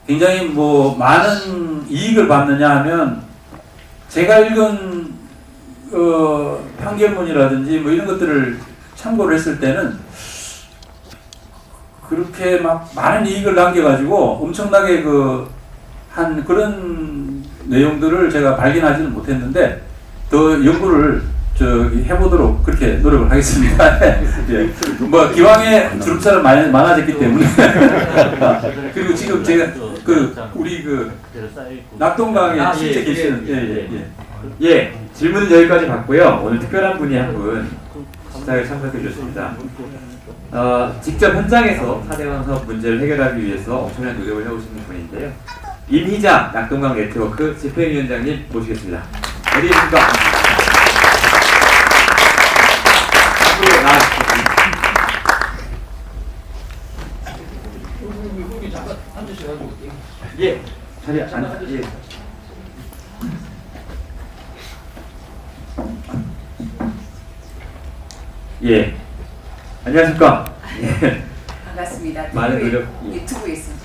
굉장히 뭐 많은 이익을 받느냐 하면 제가 읽은 판결문이라든지 뭐 이런 것들을 참고를 했을 때는 그렇게 막 많은 이익을 남겨가지고 엄청나게 한 그런 내용들을 제가 발견하지는 못했는데 더 연구를 해보도록 그렇게 노력을 하겠습니다. 예. 뭐 기왕에 주름살은 많아졌기 때문에 그리고 지금 제가 우리 낙동강에 실제 계시는 예, 질문은 여기까지 받고요. 오늘 특별한 분이 한 분 시사에 참석해 주셨습니다. 직접 현장에서 4대강 사업 문제를 해결하기 위해서 엄청난 노력을 해오시는 분인데요. 임희자 낙동강 네트워크 집행위원장님 모시겠습니다. 어디 계십니까? 앞으로 나와주십시오. 예, 자리에 앉아. 예. 예, 안녕하십니까? 예. 반갑습니다. 많은 노력. 유튜브에 있습니다.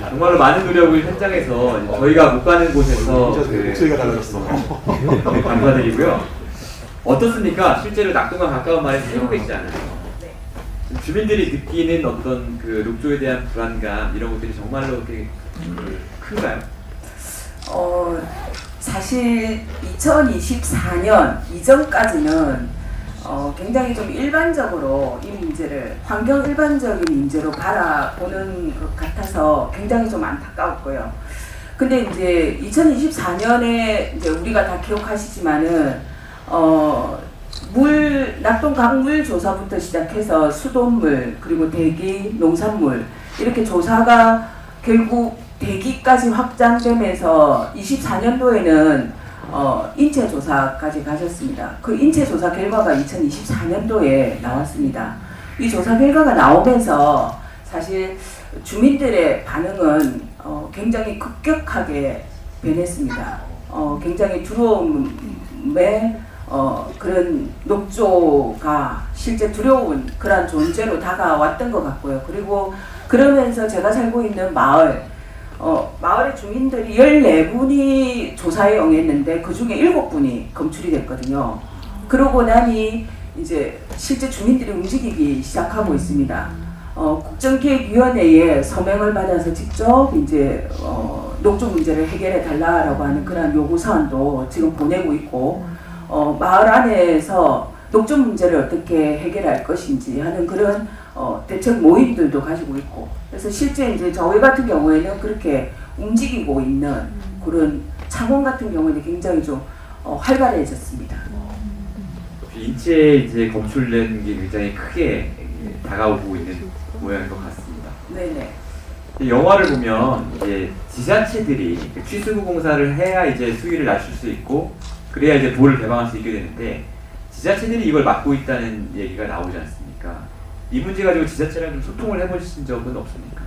정말로 많은 노력을 현장에서 저희가 못 가는 곳에서 목소리가 달라졌어. 감사드리고요. 어떻습니까? 실제로 낙동강 가까운 마을에 살고 계시지 않아요? 주민들이 느끼는 어떤 그 녹조에 대한 불안감 이런 것들이 정말로 그렇게 큰가요? 사실 2024년 이전까지는 굉장히 좀 일반적으로 이 문제를 환경 일반적인 문제로 바라보는 것 같아서 굉장히 좀 안타까웠고요. 근데 이제 2024년에 이제 우리가 다 기억하시지만은 낙동강 물 조사부터 시작해서 수돗물 그리고 대기, 농산물 이렇게 조사가 결국 대기까지 확장되면서 24년도에는 인체 조사까지 가셨습니다. 그 인체 조사 결과가 2024년도에 나왔습니다. 이 조사 결과가 나오면서 사실 주민들의 반응은 굉장히 급격하게 변했습니다. 굉장히 두려움에 그런 녹조가 실제 두려운 그런 존재로 다가왔던 것 같고요. 그리고 그러면서 제가 살고 있는 마을의 주민들이 14분이 조사에 응했는데 그 중에 7분이 검출이 됐거든요. 그러고 나니 이제 실제 주민들이 움직이기 시작하고 있습니다. 국정기획위원회에 서명을 받아서 직접 이제 녹조 문제를 해결해 달라라고 하는 그런 요구 사안도 지금 보내고 있고 마을 안에서 녹조 문제를 어떻게 해결할 것인지 하는 그런 대책 모임들도 가지고 있고 그래서 실제 이제 저희 같은 경우에는 그렇게 움직이고 있는 그런 창원 같은 경우에는 굉장히 좀 활발해졌습니다. 인체에 이제 검출된 게 굉장히 크게 다가오고 있는 모양인 것 같습니다. 네네. 영화를 보면 이제 지자체들이 취수구 공사를 해야 이제 수위를 낮출 수 있고 그래야 이제 도를 개방할 수 있게 되는데 지자체들이 이걸 막고 있다는 얘기가 나오지 않습니까? 이 문제 가지고 지자체랑 좀 소통을 해보신 적은 없습니까?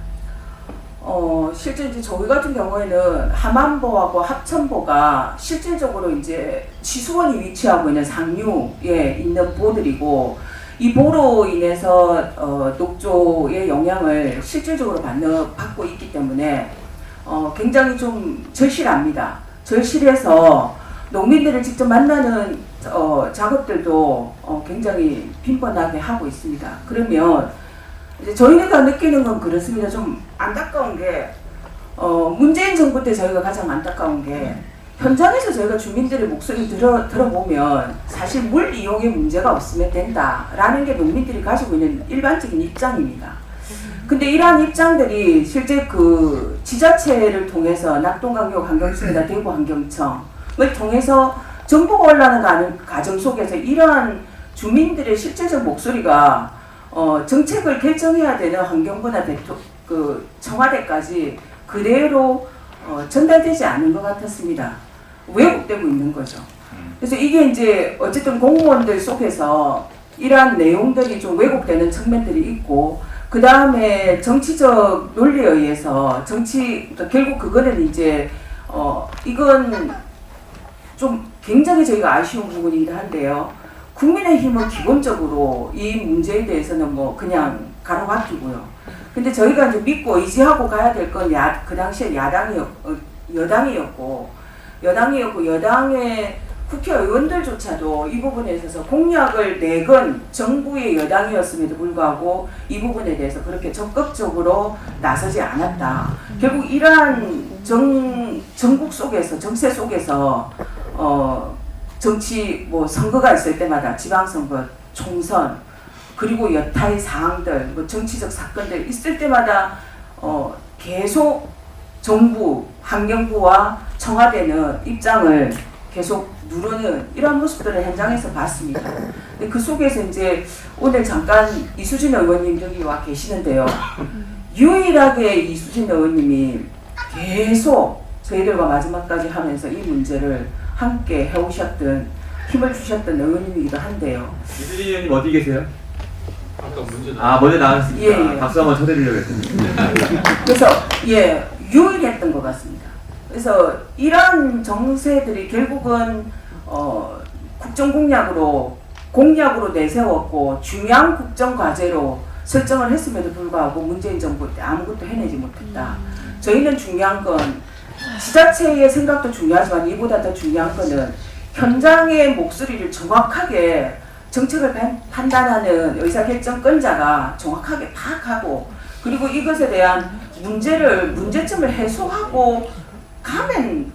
실제 이제 저희 같은 경우에는 함안보하고 합천보가 실질적으로 이제 취수원이 위치하고 있는 상류에 있는 보들이고 이 보로 인해서 녹조의 영향을 실질적으로 받고 있기 때문에 굉장히 좀 절실합니다. 절실해서 농민들을 직접 만나는 작업들도 굉장히 빈번하게 하고 있습니다. 그러면 이제 저희가 느끼는 건 그렇습니다. 좀 안타까운 게 문재인 정부 때 저희가 가장 안타까운 게 현장에서 저희가 주민들의 목소리 들어보면 사실 물 이용에 문제가 없으면 된다라는 게 농민들이 가지고 있는 일반적인 입장입니다. 근데 이러한 입장들이 실제 그 지자체를 통해서 낙동강력 환경청이나 대구 환경청을 통해서 정보가 올라가는 과정 속에서 이러한 주민들의 실제적 목소리가 정책을 결정해야 되는 환경부나 청와대까지 그대로 전달되지 않은 것 같았습니다. 왜곡되고 있는 거죠. 그래서 이게 이제 어쨌든 공무원들 속에서 이러한 내용들이 좀 왜곡되는 측면들이 있고 그 다음에 정치적 논리에 의해서 결국 그거는 이제 이건 좀 굉장히 저희가 아쉬운 부분이긴 한데요. 국민의힘은 기본적으로 이 문제에 대해서는 뭐 그냥 가로막히고요. 근데 저희가 이제 믿고 의지하고 가야 될 건 그 당시에 여당이었고 여당의 국회의원들조차도 이 부분에 있어서 공약을 내건 정부의 여당이었음에도 불구하고 이 부분에 대해서 그렇게 적극적으로 나서지 않았다. 결국 이러한 정국 속에서 정세 속에서 정치 뭐 선거가 있을 때마다 지방선거, 총선 그리고 여타의 사항들, 뭐 정치적 사건들 있을 때마다 계속 정부, 환경부와 청와대는 입장을 계속 누르는 이런 모습들을 현장에서 봤습니다. 근데 그 속에서 이제 오늘 잠깐 이수진 의원님 여기 와 계시는데요. 유일하게 이수진 의원님이 계속 저희들과 마지막까지 하면서 이 문제를 함께 해오셨던 힘을 주셨던 의원님이기도 한데요. 이수진 의원님 어디 계세요? 먼저 나왔습니다. 예. 박수 한번 쳐드리려고 했습니다. 그래서 유일했던 것 같습니다. 그래서 이런 정세들이 결국은 국정공약으로 내세웠고 중요한 국정과제로 설정을 했음에도 불구하고 문재인 정부 때 아무것도 해내지 못했다. 저희는 중요한 건 지자체의 생각도 중요하지만 이보다 더 중요한 거는 현장의 목소리를 정확하게 정책을 판단하는 의사결정권자가 정확하게 파악하고 그리고 이것에 대한 문제점을 해소하고 가면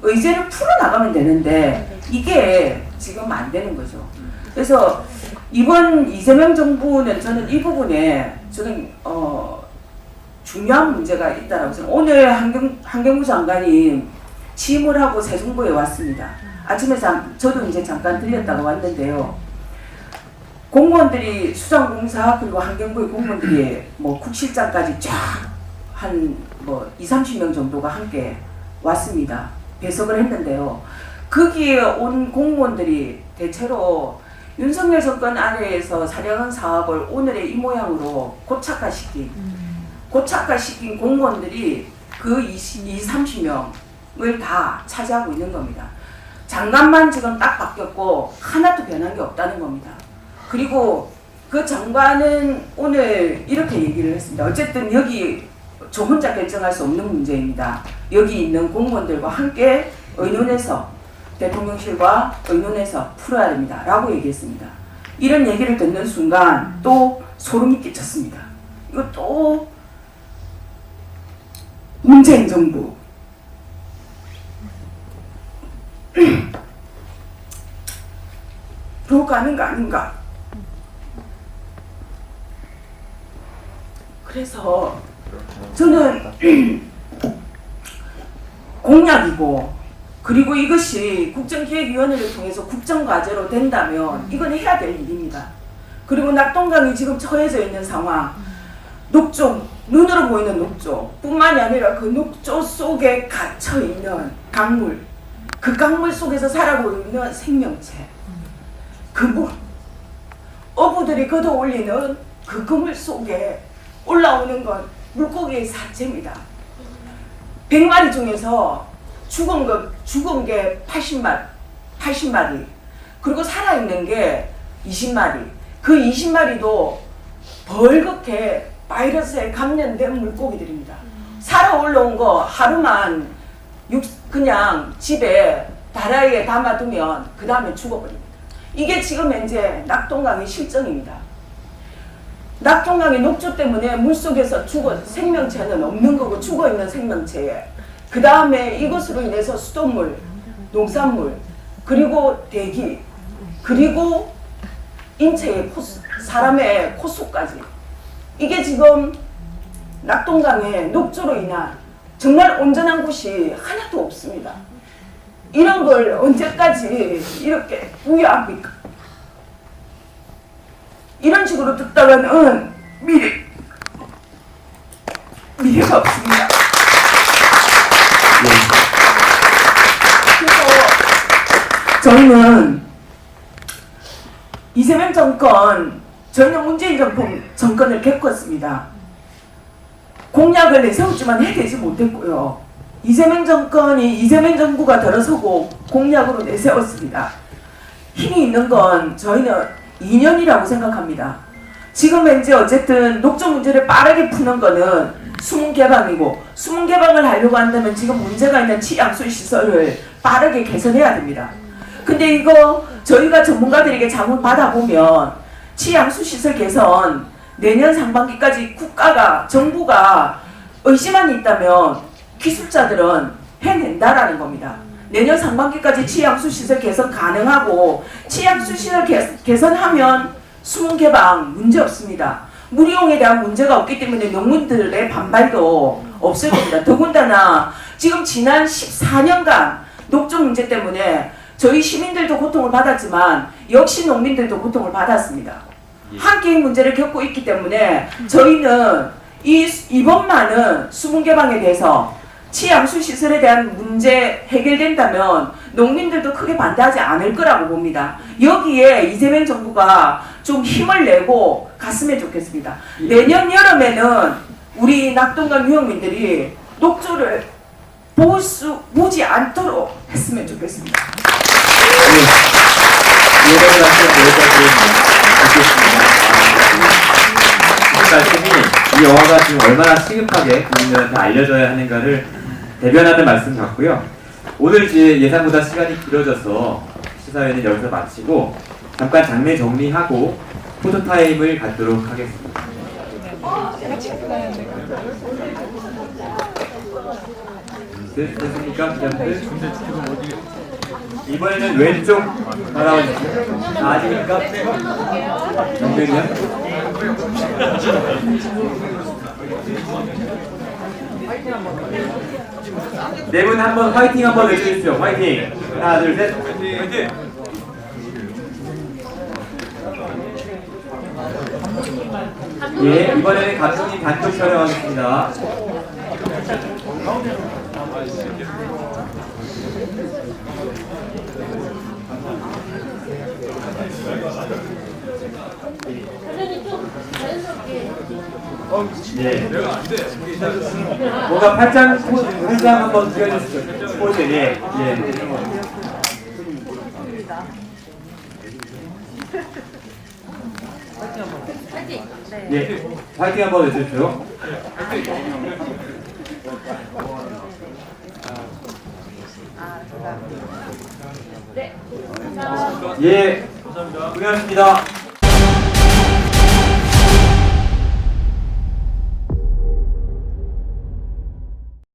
의제를 풀어나가면 되는데 이게 지금 안 되는 거죠. 그래서 이번 이재명 정부는 저는 이 부분에 중요한 문제가 있다라고 생각합니다. 오늘 환경부 장관이 취임을 하고 세종부에 왔습니다. 아침에 저도 이제 잠깐 들렸다가 왔는데요. 공무원들이 수정공사 그리고 환경부의 공무원들이 뭐 국실장까지 쫙 한 뭐 20-30명 정도가 함께 왔습니다. 배석을 했는데요. 거기에 온 공무원들이 대체로 윤석열 정권 아래에서 사령한 사업을 오늘의 이 모양으로 고착화시킨 공무원들이 그 20-30명을 다 차지하고 있는 겁니다. 장관만 지금 딱 바뀌었고 하나도 변한 게 없다는 겁니다. 그리고 그 장관은 오늘 이렇게 얘기를 했습니다. 어쨌든 여기 저 혼자 결정할 수 없는 문제입니다. 여기 있는 공무원들과 함께 의논해서 대통령실과 의논해서 풀어야 됩니다. 라고 얘기했습니다. 이런 얘기를 듣는 순간 또 소름이 끼쳤습니다. 이것도 문재인 정부 로 가는 거 아닌가. 그래서 저는 공약이고, 그리고 이것이 국정기획위원회를 통해서 국정과제로 된다면 이건 해야 될 일입니다. 그리고 낙동강이 지금 처해져 있는 상황, 녹조, 눈으로 보이는 녹조 뿐만이 아니라 그 녹조 속에 갇혀있는 강물, 그 강물 속에서 살아가고 있는 생명체, 그물, 어부들이 걷어 올리는 그 그물 속에 올라오는 건 물고기의 사체입니다. 100마리 중에서 죽은 게 80마리, 그리고 살아있는 게 20마리. 그 20마리도 벌겋게 바이러스에 감염된 물고기들입니다. 살아 올라온 거 하루만 그냥 집에 다라이에 담아두면 그 다음에 죽어버립니다. 이게 지금 현재 낙동강의 실정입니다. 낙동강의 녹조 때문에 물속에서 생명체는 없는 거고 죽어있는 생명체에, 그 다음에 이것으로 인해서 수돗물, 농산물, 그리고 대기, 그리고 인체의 사람의 코수까지, 이게 지금 낙동강의 녹조로 인한 정말 온전한 곳이 하나도 없습니다. 이런 걸 언제까지 이렇게 부여합니까? 이런 식으로 듣다가는 미래가 없습니다. 그래서 저희는 이재명 정권, 저희는 문재인 정권을 겪었습니다. 공약을 내세웠지만 해내지 못했고요. 이재명 정부가 들어서고 공약으로 내세웠습니다. 힘이 있는 건 저희는 2년이라고 생각합니다. 지금 현재 어쨌든 녹조 문제를 빠르게 푸는 거는 수문 개방이고, 수문 개방을 하려고 한다면 지금 문제가 있는 치양수 시설을 빠르게 개선해야 됩니다. 근데 이거 저희가 전문가들에게 자문 받아보면 치양수 시설 개선 내년 상반기까지 정부가 의지만 있다면 기술자들은 해낸다라는 겁니다. 내년 상반기까지 치양수 시설 개선 가능하고, 치양수 시설 개선하면 수문 개방 문제 없습니다. 물이용에 대한 문제가 없기 때문에 농민들의 반발도 없을 겁니다. 더군다나 지금 지난 14년간 녹조 문제 때문에 저희 시민들도 고통을 받았지만 역시 농민들도 고통을 받았습니다. 함께 이 문제를 겪고 있기 때문에 저희는 이번만은 수문 개방에 대해서 치양수 시설에 대한 문제 해결된다면 농민들도 크게 반대하지 않을 거라고 봅니다. 여기에 이재명 정부가 좀 힘을 내고 갔으면 좋겠습니다. 내년 여름에는 우리 낙동강 유형민들이 녹조를 보지 않도록 했으면 좋겠습니다. 이번에 말씀 여기까지 듣겠습니다. 이 영화가 지금 얼마나 시급하게 국민들한테 알려져야 하는가를 대변하는 말씀 같고요. 오늘 이제 예상보다 시간이 길어져서 시사회는 여기서 마치고 잠깐 장례 정리하고 포토타임을 갖도록 하겠습니다. 됐습니까? 기자분들? 이번에는 왼쪽 바라보시죠. 아직입니까? 정면이요? 네 분 한번 화이팅 한번 외쳐주십시오. 화이팅! 하나, 둘, 셋. 화이팅! 예, 이번에는 감독님 단독 촬영하겠습니다. 예. 뭔가 팔짱 한번 띄워주시죠. 포즈, 예. 예. 예. 화이팅 한번 해주십시오. 예. 고생하셨습니다.